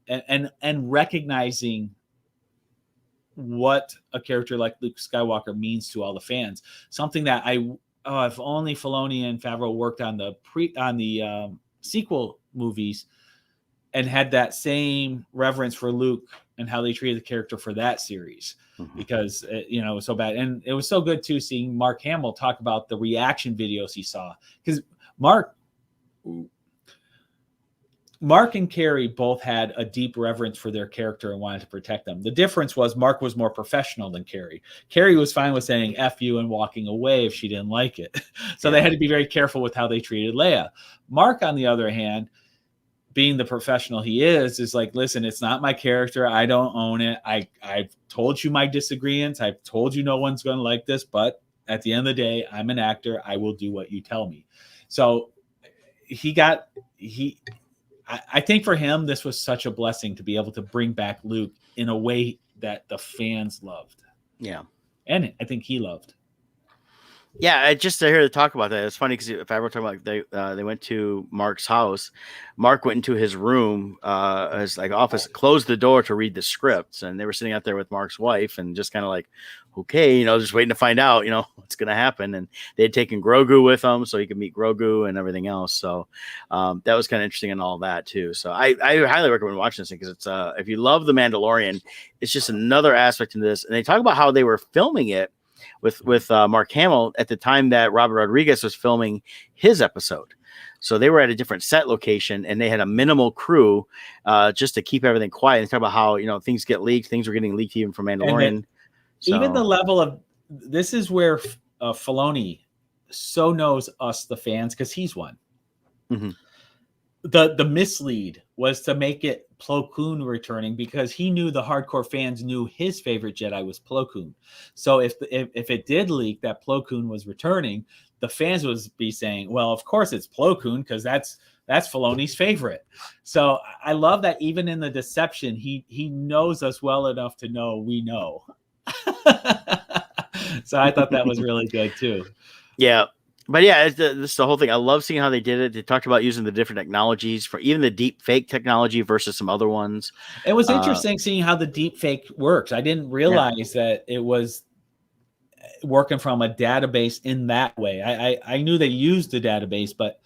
Speaker 2: and recognizing what a character like Luke Skywalker means to all the fans. Something that if only Filoni and Favreau worked on the sequel movies and had that same reverence for Luke and how they treated the character for that series, because it was so bad. And it was so good too, seeing Mark Hamill talk about the reaction videos he saw, because Mark and Carrie both had a deep reverence for their character and wanted to protect them. The difference was Mark was more professional than Carrie. Carrie was fine with saying F you and walking away if she didn't like it. So they had to be very careful with how they treated Leia. Mark, on the other hand, being the professional he is like, listen, it's not my character. I don't own it. I've told you my disagreements. I've told you no one's going to like this, but at the end of the day, I'm an actor. I will do what you tell me. So I think for him, this was such a blessing to be able to bring back Luke in a way that the fans loved.
Speaker 1: Yeah.
Speaker 2: And I think he loved.
Speaker 1: Yeah, just to hear the talk about that, it's funny because if I were talking about they went to Mark's house, Mark went into his room, his office, closed the door to read the scripts, and they were sitting out there with Mark's wife, and just kind of like, okay, just waiting to find out, what's going to happen. And they had taken Grogu with them so he could meet Grogu and everything else. So that was kind of interesting and all that too. So I highly recommend watching this thing, because it's if you love The Mandalorian, it's just another aspect into this. And they talk about how they were filming it with Mark Hamill at the time that Robert Rodriguez was filming his episode. So they were at a different set location, and they had a minimal crew just to keep everything quiet. And they talk about how, things get leaked. Things were getting leaked even from Mandalorian.
Speaker 2: Even the level of, this is where Filoni so knows us, the fans, because he's one.
Speaker 1: Mm-hmm.
Speaker 2: The mislead was to make it Plo Koon returning, because he knew the hardcore fans knew his favorite Jedi was Plo Koon. So if it did leak that Plo Koon was returning, the fans would be saying, well, of course it's Plo Koon, because that's Filoni's favorite. So I love that even in the deception, he knows us well enough to know we know. So I thought that was really good too.
Speaker 1: Yeah. But yeah, it's the whole thing. I love seeing how they did it. They talked about using the different technologies, for even the deep fake technology versus some other ones.
Speaker 2: It was interesting seeing how the deep fake works. I didn't realize that it was working from a database in that way. I knew they used the database, but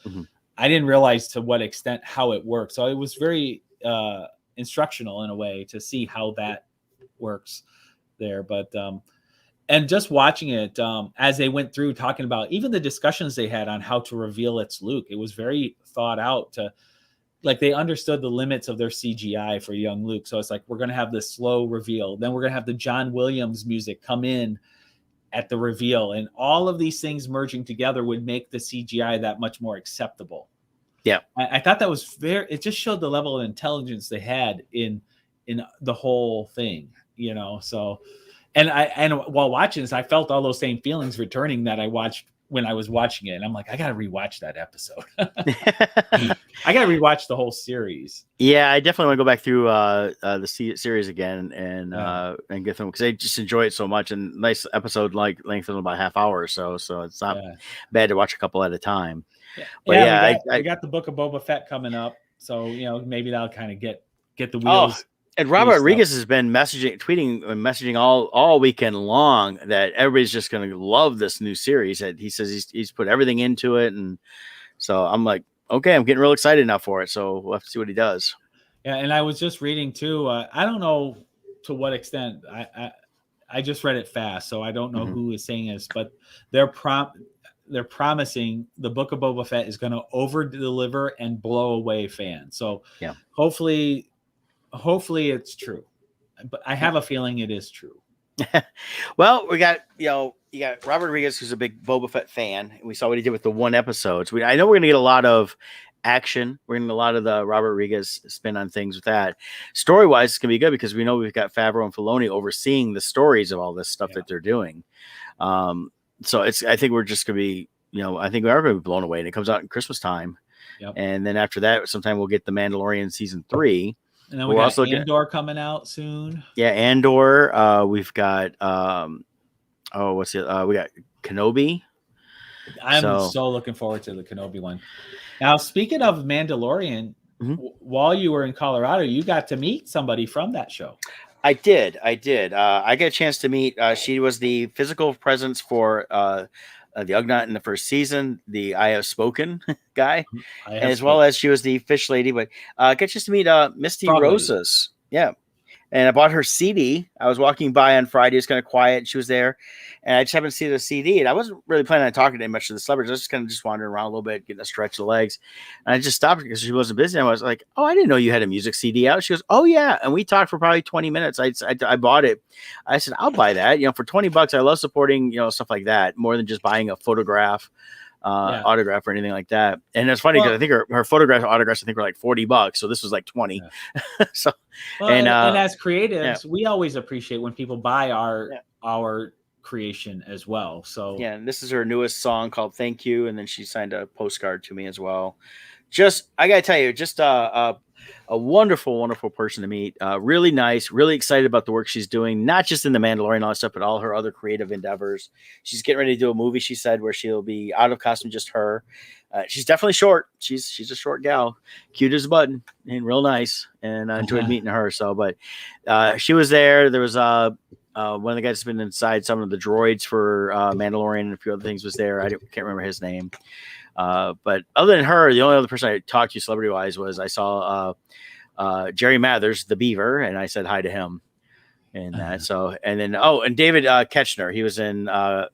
Speaker 2: I didn't realize to what extent how it works. So it was very instructional in a way to see how that works there. But and just watching it as they went through talking about even the discussions they had on how to reveal it's Luke, it was very thought out. They understood the limits of their CGI for young Luke. So it's like, we're going to have this slow reveal. Then we're going to have the John Williams music come in at the reveal. And all of these things merging together would make the CGI that much more acceptable.
Speaker 1: Yeah.
Speaker 2: I thought that was it just showed the level of intelligence they had in the whole thing, so. And while watching this, I felt all those same feelings returning that I watched when I was watching it. And I'm like, I got to rewatch that episode. I got to rewatch the whole series.
Speaker 1: Yeah, I definitely want to go back through the series again and get them, because I just enjoy it so much. And nice episode, length of about half hour or so. So it's not bad to watch a couple at a time.
Speaker 2: Yeah. But we got the Book of Boba Fett coming up. So, maybe that'll kind of get the wheels.
Speaker 1: Oh. And Robert Rodriguez has been messaging all weekend long that everybody's just going to love this new series. That he says he's put everything into it, and so I'm like, okay, I'm getting real excited now for it. So we'll have to see what he does.
Speaker 2: Yeah, and I was just reading too. I don't know to what extent. I just read it fast, so I don't know who is saying this, but they're promising the Book of Boba Fett is going to over deliver and blow away fans. So hopefully it's true, but I have a feeling it is true.
Speaker 1: Well, we got, you got Robert Rodriguez, who's a big Boba Fett fan. We saw what he did with the one episode. So I know we're going to get a lot of action. We're going to get a lot of the Robert Rodriguez spin on things with that. Story wise, it's going to be good because we know we've got Favreau and Filoni overseeing the stories of all this stuff that they're doing. So I think we're just going to be, I think we are going to be blown away. And it comes out in Christmas time. Yep. And then after that, sometime we'll get The Mandalorian season 3.
Speaker 2: And then we got Andor coming out soon.
Speaker 1: Yeah, Andor. We've got what's it? We got Kenobi.
Speaker 2: I'm so looking forward to the Kenobi one. Now, speaking of Mandalorian, while you were in Colorado, you got to meet somebody from that show.
Speaker 1: I did. I got a chance to meet. She was the physical presence for the Ugnaught in the first season, the I Have Spoken guy, well as she was the fish lady. But I got a chance to meet Misty Rosas. Yeah. And I bought her CD. I was walking by on Friday. It was kind of quiet. She was there. And I just happened to see the CD. And I wasn't really planning on talking to much of the celebrities. I was just kind of just wandering around a little bit, getting a stretch of the legs. And I just stopped because she wasn't busy. And I was like, oh, I didn't know you had a music CD out. She goes, oh, yeah. And we talked for probably 20 minutes. I bought it. I said, I'll buy that. For $20. I love supporting, stuff like that more than just buying a photograph. Autograph or anything like that. And it's funny because I think her photograph autographs were like $40, so this was like 20. So
Speaker 2: and as creatives, we always appreciate when people buy our creation as well. So
Speaker 1: and this is her newest song called Thank You, and then she signed a postcard to me as well. I gotta tell you, a wonderful, wonderful person to meet. Really nice, really excited about the work she's doing, not just in The Mandalorian and all that stuff, but all her other creative endeavors. She's getting ready to do a movie, she said, where she'll be out of costume, just her. She's definitely short. She's a short gal, cute as a button and real nice. And I enjoyed meeting her. So, but she was there. There was one of the guys that's been inside some of the droids for Mandalorian and a few other things was there. I can't remember his name. But other than her, the only other person I talked to celebrity wise was I saw Jerry Mathers, the Beaver, and I said hi to him. And that and then and David Ketchner, he was in the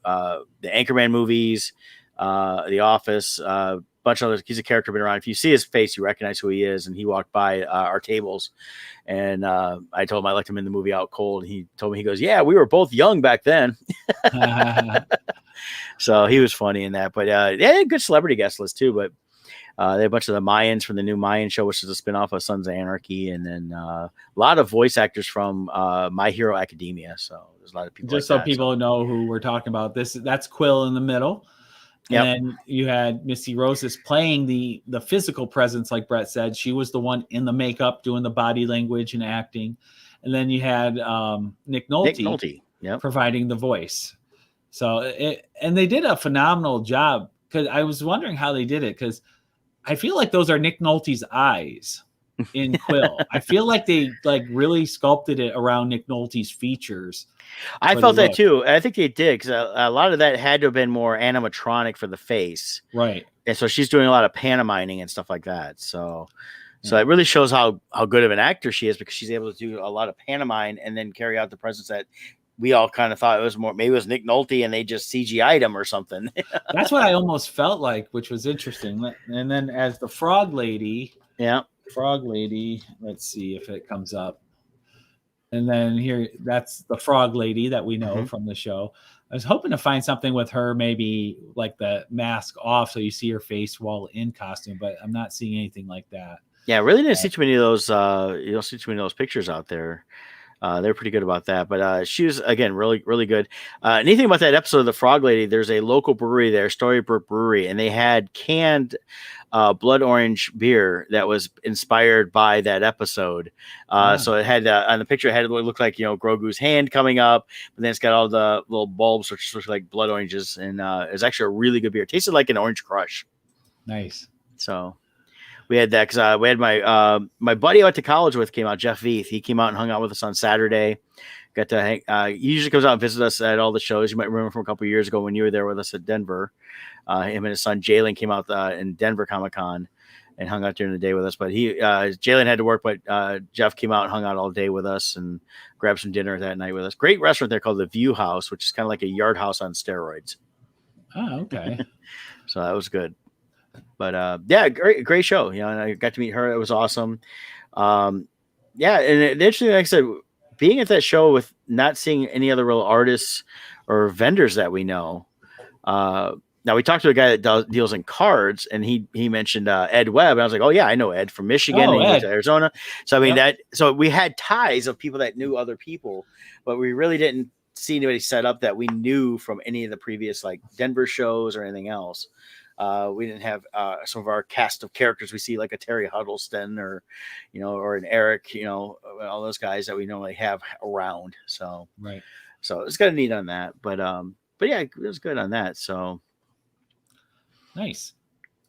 Speaker 1: Anchorman movies, The Office, a bunch of others. He's a character been around. If you see his face, you recognize who he is. And he walked by our tables, and I told him I liked him in the movie Out Cold. And he told me, he goes, "Yeah, we were both young back then." So he was funny in that. But good celebrity guest list too. But they had a bunch of the Mayans from the new Mayan show, which is a spinoff of Sons of Anarchy, and then a lot of voice actors from My Hero Academia. So there's a lot of people.
Speaker 2: Just like so people know who we're talking about. That's Quill in the middle. And then you had Misty Rosas playing the physical presence, like Brett said. She was the one in the makeup doing the body language and acting. And then you had Nick Nolte providing the voice. So and they did a phenomenal job, because I was wondering how they did it, because I feel like those are Nick Nolte's eyes in Quill. I feel like they really sculpted it around Nick Nolte's features.
Speaker 1: I felt that too. I think they did, because a lot of that had to have been more animatronic for the face.
Speaker 2: Right.
Speaker 1: And so she's doing a lot of pantomiming and stuff like that. So it really shows how good of an actor she is, because she's able to do a lot of pantomime and then carry out the presence that we all kind of thought it was more, maybe it was Nick Nolte and they just CGI'd him or something.
Speaker 2: That's what I almost felt like, which was interesting. And then as the Frog Lady, let's see if it comes up. And then here, that's the Frog Lady that we know from the show. I was hoping to find something with her, maybe like the mask off, so you see her face while in costume, but I'm not seeing anything like that.
Speaker 1: Yeah, really didn't see too many of those. You don't see too many of those pictures out there. They're pretty good about that. But she was, again, really, really good. Anything about that episode of The Frog Lady, there's a local brewery there, Storybrooke Brewery, and they had canned blood orange beer that was inspired by that episode. So it had, on the picture, it had what looked like, Grogu's hand coming up, but then it's got all the little bulbs, which look like blood oranges. And it was actually a really good beer. It tasted like an Orange Crush.
Speaker 2: Nice.
Speaker 1: So we had that, because we had my buddy I went to college with came out, Jeff Veith. He came out and hung out with us on Saturday. Got to hang. He usually comes out and visits us at all the shows. You might remember from a couple of years ago when you were there with us at Denver. Him and his son Jalen came out in Denver Comic-Con and hung out during the day with us. But Jalen had to work, but Jeff came out and hung out all day with us and grabbed some dinner that night with us. Great restaurant there called the View House, which is kind of like a yard house on steroids.
Speaker 2: Oh, okay.
Speaker 1: So that was good. But great show. And I got to meet her. It was awesome. And interestingly, like I said, being at that show with not seeing any other real artists or vendors that we know. Now we talked to a guy that deals in cards, and he mentioned Ed Webb. And I was like, oh yeah, I know Ed from Michigan, and he went to Arizona. So I mean so we had ties of people that knew other people, but we really didn't see anybody set up that we knew from any of the previous like Denver shows or anything else. We didn't have some of our cast of characters we see, like a Terry Huddleston or an Eric, all those guys that we normally have around. So
Speaker 2: right.
Speaker 1: So it's kind of neat on that, but yeah, it was good on that. So
Speaker 2: nice.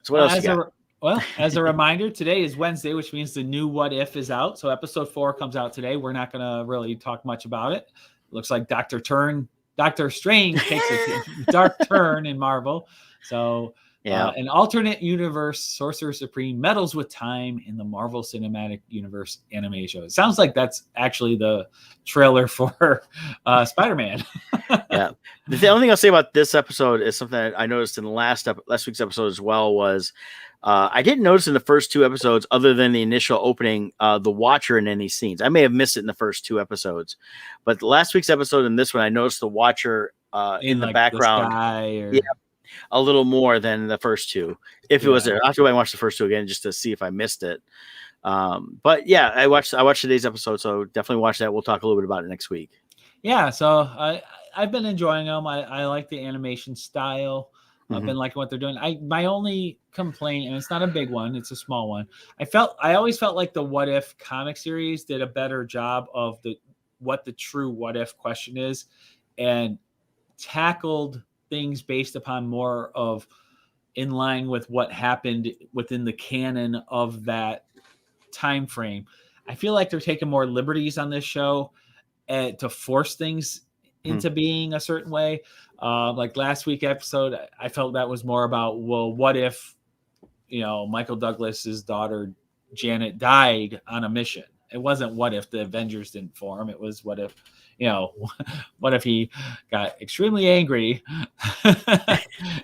Speaker 1: So what else you got?
Speaker 2: As a reminder, today is Wednesday, which means the new What If is out. So episode 4 comes out today. We're not going to really talk much about it. Looks like Doctor Strange takes a dark turn in Marvel. So an alternate universe Sorcerer Supreme meddles with time in the Marvel Cinematic Universe anime show. It sounds like that's actually the trailer for Spider-Man.
Speaker 1: Yeah. The only thing I'll say about this episode is something that I noticed in the last week's episode as well was I didn't notice in the first 2 episodes, other than the initial opening, the Watcher in any scenes. I may have missed it in the first 2 episodes, but last week's episode and this one, I noticed the Watcher in the background. A little more than the first 2. If it was there, I have to go and watch the first 2 again just to see if I missed it. But yeah, I watched today's episode, so definitely watch that. We'll talk a little bit about it next week.
Speaker 2: Yeah, so I've been enjoying them. I like the animation style. I've been liking what they're doing. My only complaint, and it's not a big one, it's a small one. I always felt like the What If comic series did a better job of what the true what if question is, and tackled things based upon more of in line with what happened within the canon of that time frame. I feel like they're taking more liberties on this show to force things into being a certain way. Like last week's episode, I felt that was more about, well, what if, Michael Douglas's daughter Janet died on a mission? It wasn't what if the Avengers didn't form. It was what if, what if he got extremely angry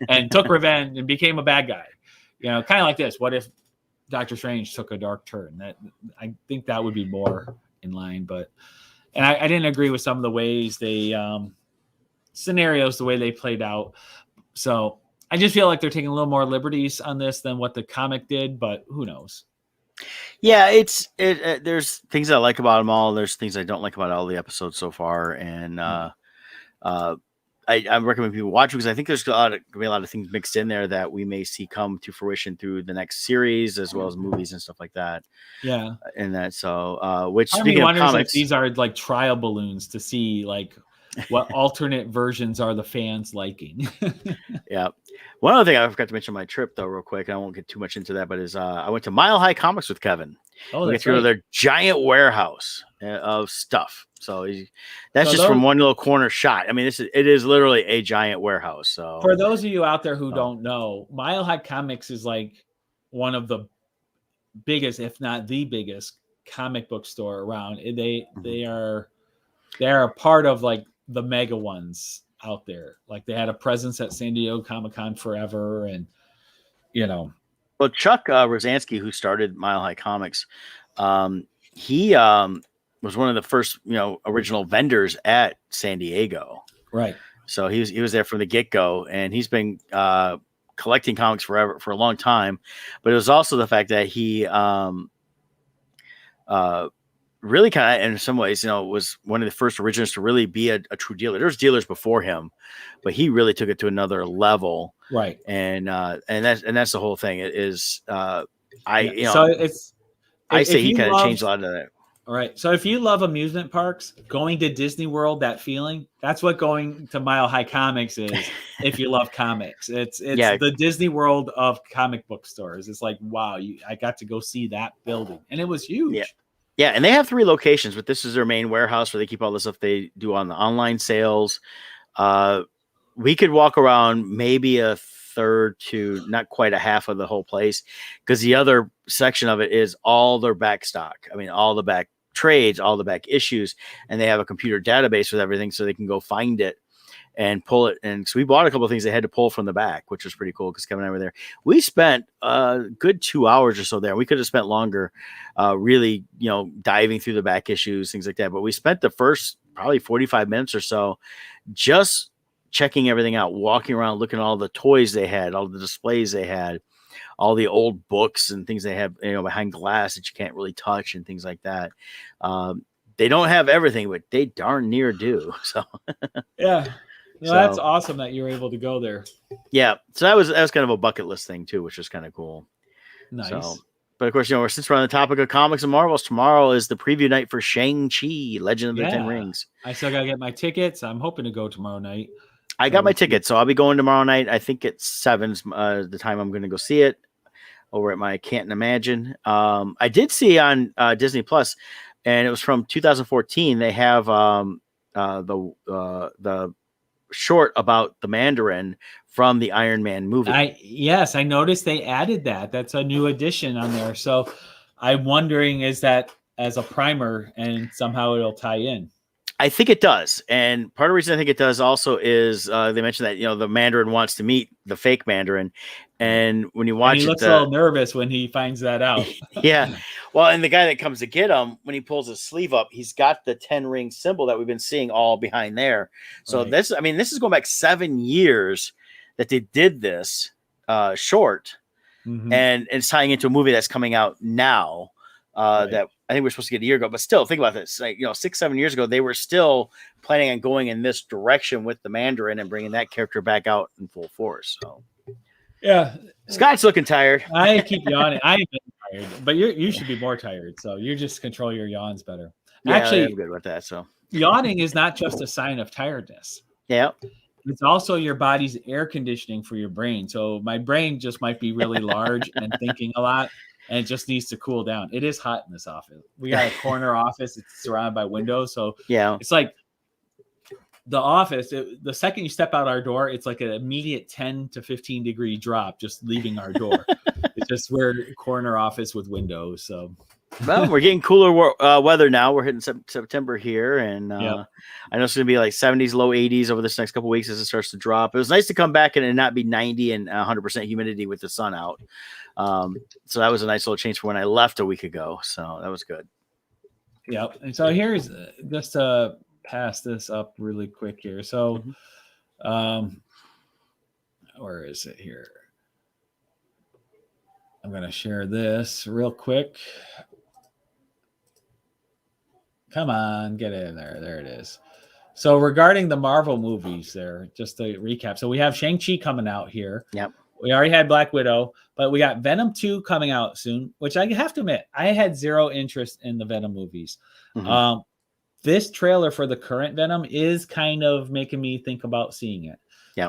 Speaker 2: and took revenge and became a bad guy? Kind of like this. What if Doctor Strange took a dark turn? I think that would be more in line. And I didn't agree with some of the ways scenarios, the way they played out. So I just feel like they're taking a little more liberties on this than what the comic did, but who knows?
Speaker 1: Yeah, there's things I like about them all. There's things I don't like about all the episodes so far, and I recommend people watch because I think there's going to be a lot of things mixed in there that we may see come to fruition through the next series as well as movies and stuff like that.
Speaker 2: Yeah,
Speaker 1: and that which
Speaker 2: speaking of comics, these are like trial balloons to see like what alternate versions are the fans liking.
Speaker 1: Yeah. One other thing I forgot to mention on my trip, though, real quick, and I won't get too much into that, but I went to Mile High Comics with Kevin.
Speaker 2: Oh,
Speaker 1: we
Speaker 2: that's
Speaker 1: get to go to their giant warehouse of stuff. So that's just from one little corner shot. I mean, it is literally a giant warehouse. So
Speaker 2: for those of you out there who don't know, Mile High Comics is like one of the biggest, if not the biggest, comic book store around. They are a part of like the mega ones out there. Like they had a presence at San Diego Comic-Con forever, and
Speaker 1: well, Chuck Rosansky, who started Mile High Comics, he was one of the first original vendors at San Diego,
Speaker 2: right?
Speaker 1: So he was there from the get-go, and he's been collecting comics for a long time. But it was also the fact that he really kind of, in some ways, was one of the first originals to really be a true dealer. There's dealers before him, but he really took it to another level.
Speaker 2: Right.
Speaker 1: And that's the whole thing. It is,
Speaker 2: so he
Speaker 1: kind of changed a lot of that.
Speaker 2: All right. So if you love amusement parks, going to Disney World, that feeling, that's what going to Mile High Comics is. If you love comics, it's the Disney World of comic book stores. It's like, wow, I got to go see that building, and it was huge.
Speaker 1: Yeah. Yeah, and they have 3 locations, but this is their main warehouse where they keep all the stuff they do on the online sales. We could walk around maybe a third to not quite a half of the whole place, because the other section of it is all their back stock. I mean, all the back trades, all the back issues, and they have a computer database with everything, so they can go find it and pull it. And so we bought a couple of things they had to pull from the back, which was pretty cool because Kevin and I were there. We spent a good 2 hours or so there. We could have spent longer, really, diving through the back issues, things like that. But we spent the first probably 45 minutes or so, just checking everything out, walking around, looking at all the toys they had, all the displays they had, all the old books and things they have, behind glass that you can't really touch and things like that. They don't have everything, but they darn near do. So
Speaker 2: yeah. No, that's awesome that you're able to go there.
Speaker 1: Yeah. So that was kind of a bucket list thing too, which was kind of cool.
Speaker 2: Nice.
Speaker 1: So, but of course, since we're on the topic of comics and Marvels, tomorrow is the preview night for Shang-Chi, Legend of the Ten Rings.
Speaker 2: I still got to get my tickets. I'm hoping to go tomorrow night.
Speaker 1: I got my tickets, so I'll be going tomorrow night. I think it's 7's the time I'm going to go see it over at my Can't Imagine. I did see on Disney Plus, and it was from 2014. They have the short about the Mandarin from the Iron Man movie.
Speaker 2: I noticed they added that. That's a new addition on there. So I'm wondering, is that as a primer and somehow it'll tie in?
Speaker 1: I think it does. And part of the reason I think it does also is they mentioned that, the Mandarin wants to meet the fake Mandarin. And when you watch
Speaker 2: he looks a little nervous when he finds that out.
Speaker 1: Yeah. Well, and the guy that comes to get him, when he pulls his sleeve up, he's got the 10 ring symbol that we've been seeing all behind there. So this is going back 7 years that they did this short.
Speaker 2: Mm-hmm.
Speaker 1: And it's tying into a movie that's coming out now that I think we're supposed to get a year ago. But still, think about this. 6-7 years ago, they were still planning on going in this direction with the Mandarin and bringing that character back out in full force. So.
Speaker 2: Yeah,
Speaker 1: Scott's looking tired.
Speaker 2: I keep yawning. I am tired, but you should be more tired. So you just control your yawns better.
Speaker 1: Yeah,
Speaker 2: actually,
Speaker 1: I'm good with that. So
Speaker 2: yawning is not just a sign of tiredness.
Speaker 1: Yeah,
Speaker 2: it's also your body's air conditioning for your brain. So my brain just might be really large and thinking a lot, and it just needs to cool down. It is hot in this office. We got a corner office. It's surrounded by windows, so it's like. The office, the second you step out our door, it's like an immediate 10 to 15 degree drop just leaving our door. It's just we're a corner office with windows. So,
Speaker 1: well, we're getting cooler weather now. We're hitting September here, and I know it's going to be like 70s, low 80s over this next couple of weeks as it starts to drop. It was nice to come back and not be 90 and 100% humidity with the sun out. So that was a nice little change from when I left a week ago. So that was good.
Speaker 2: Yep. And so here's just pass this up really quick here. So, where is it here? I'm going to share this real quick. Come on, get in there. There it is. So regarding the Marvel movies there, just to recap. So we have Shang-Chi coming out here.
Speaker 1: Yep.
Speaker 2: We already had Black Widow, but we got Venom 2 coming out soon, which I have to admit, I had zero interest in the Venom movies.
Speaker 1: Mm-hmm.
Speaker 2: This trailer for the current Venom is kind of making me think about seeing it.
Speaker 1: Yeah.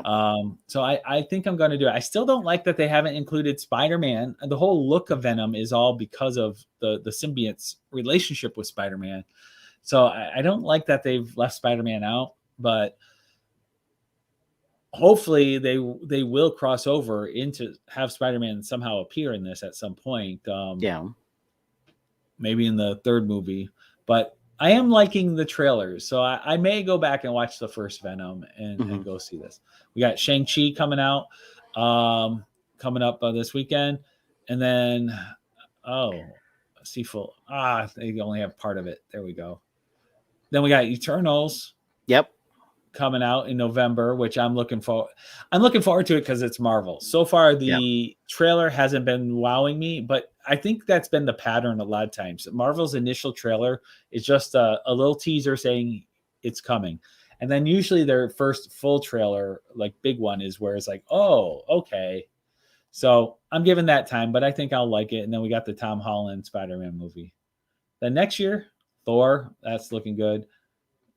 Speaker 2: So I think I'm going to do it. I still don't like that they haven't included Spider-Man. The whole look of Venom is all because of the symbiote's relationship with Spider-Man. So I don't like that they've left Spider-Man out, but hopefully they will cross over into have Spider-Man somehow appear in this at some point. Maybe in the third movie, but I am liking the trailers, so I may go back and watch the first Venom and go see this. We got Shang-Chi coming out, coming up this weekend, and then Seafull. They only have part of it. There we go. Then we got Eternals.
Speaker 1: Yep. Coming
Speaker 2: out in November, which I'm looking forward to it because it's Marvel. So far, the trailer hasn't been wowing me, but I think that's been the pattern a lot of times. Marvel's initial trailer is just a little teaser saying it's coming. And then usually their first full trailer, like big one, is where it's like, oh, okay. So I'm giving that time, but I think I'll like it. And then we got the Tom Holland Spider-Man movie. Then next year, Thor, that's looking good.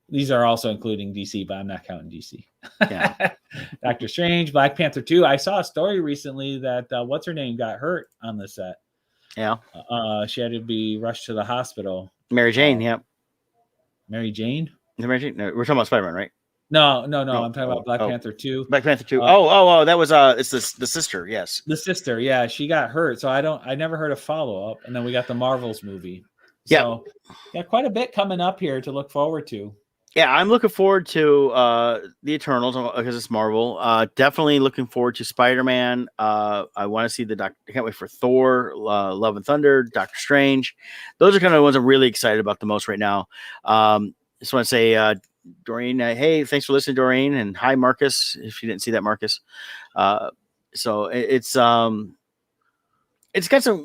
Speaker 2: These are also including DC, but I'm not counting DC.
Speaker 1: Yeah.
Speaker 2: Doctor Strange, Black Panther 2. I saw a story recently that what's her name got hurt on the set.
Speaker 1: Yeah.
Speaker 2: She had to be rushed to the hospital.
Speaker 1: Mary Jane, yep.
Speaker 2: Mary Jane?
Speaker 1: Mary Jane? No, we're talking about Spider-Man, right?
Speaker 2: No. I'm talking about Black Panther 2.
Speaker 1: Black Panther 2. That was it's the sister, yes.
Speaker 2: The sister, yeah. She got hurt. So I never heard a follow-up. And then we got the Marvels movie. So yeah, quite a bit coming up here to look forward to.
Speaker 1: Yeah, I'm looking forward to the Eternals because it's Marvel. Definitely looking forward to Spider-Man. I want to see I can't wait for Thor, Love and Thunder, Doctor Strange. Those are kind of the ones I'm really excited about the most right now. just want to say, Doreen, hey, thanks for listening, Doreen, and hi, Marcus. If you didn't see that, Marcus. So it's got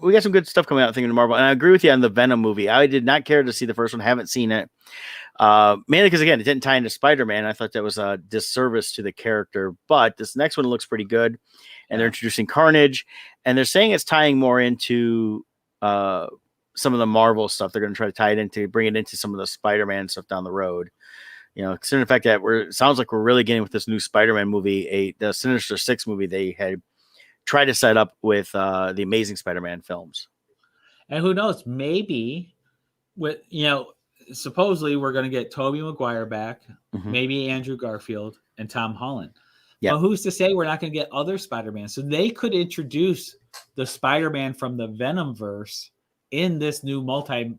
Speaker 1: we got some good stuff coming out. I think in Marvel, and I agree with you on the Venom movie. I did not care to see the first one. Haven't seen it. Mainly because again, it didn't tie into Spider-Man. I thought that was a disservice to the character. But this next one looks pretty good, and they're introducing Carnage, and they're saying it's tying more into some of the Marvel stuff. They're going to try to tie it into, bring it into some of the Spider-Man stuff down the road. You know, considering the fact that it sounds like we're really getting with this new Spider-Man movie, the Sinister Six movie they had tried to set up with the Amazing Spider-Man films.
Speaker 2: And who knows? Maybe with supposedly we're going to get Tobey Maguire back, maybe Andrew Garfield and Tom Holland. Yeah. But who's to say we're not going to get other Spider-Man? So they could introduce the Spider-Man from the Venomverse in this new multiverse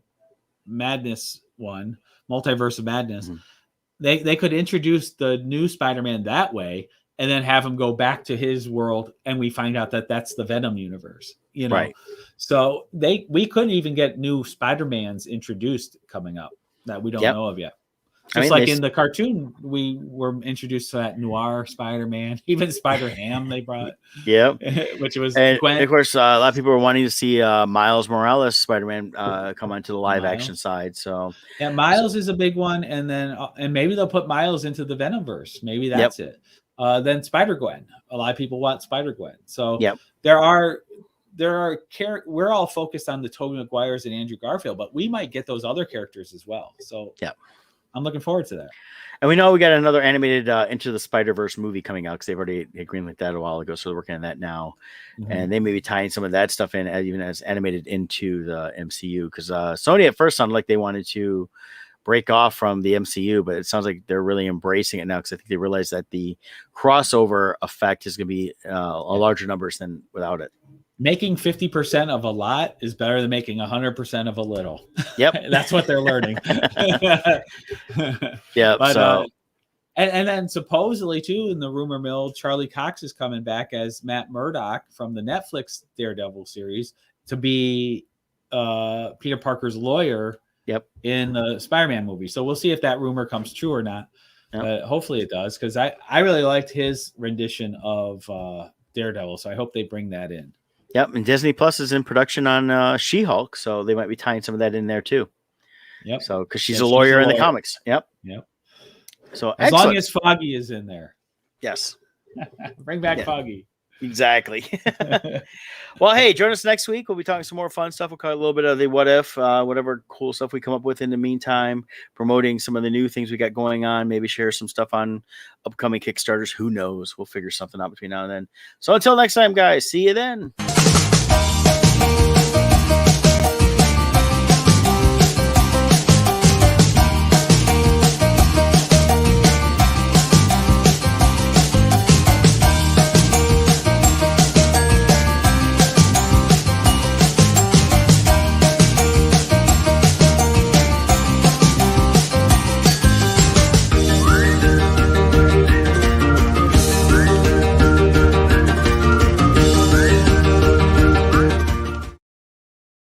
Speaker 2: of madness. They could introduce the new Spider-Man that way, and then have him go back to his world, and we find out that that's the Venom universe. Right. So we couldn't even get new Spider-Mans introduced coming up that we don't know of yet. Just in the cartoon, we were introduced to that noir Spider-Man, even Spider-Ham they brought.
Speaker 1: Yep.
Speaker 2: Which was
Speaker 1: and of course, a lot of people were wanting to see Miles Morales Spider-Man come onto the live action side. So
Speaker 2: yeah, Miles is a big one, and then and maybe they'll put Miles into the Venomverse. Maybe that's it. Then Spider-Gwen. A lot of people want Spider-Gwen. So we're all focused on the Tobey Maguires and Andrew Garfield, but we might get those other characters as well. So I'm looking forward to that.
Speaker 1: And we know we got another animated Into the Spider-Verse movie coming out because they've already greenlit that a while ago. So they're working on that now. And they may be tying some of that stuff in even as animated into the MCU because Sony at first sounded like they wanted to break off from the MCU, but it sounds like they're really embracing it now because I think they realize that the crossover effect is going to be a larger numbers than without it.
Speaker 2: Making 50% of a lot is better than making 100% of a little.
Speaker 1: Yep.
Speaker 2: That's what they're learning.
Speaker 1: Yeah.
Speaker 2: But, and then supposedly too, in the rumor mill, Charlie Cox is coming back as Matt Murdock from the Netflix Daredevil series to be Peter Parker's lawyer in the Spider-Man movie. So we'll see if that rumor comes true or not. But hopefully it does, because I really liked his rendition of Daredevil. So I hope they bring that in.
Speaker 1: Yep, and Disney Plus is in production on She-Hulk, so they might be tying some of that in there too.
Speaker 2: Yep.
Speaker 1: So because she's a lawyer in the comics. Yep. So
Speaker 2: as long as Foggy is in there.
Speaker 1: Yes.
Speaker 2: Bring back Foggy.
Speaker 1: Exactly. Well, hey, join us next week. We'll be talking some more fun stuff. We'll call it a little bit of the what if, whatever cool stuff we come up with in the meantime, promoting some of the new things we got going on, maybe share some stuff on upcoming Kickstarters. Who knows? We'll figure something out between now and then. So until next time, guys, see you then.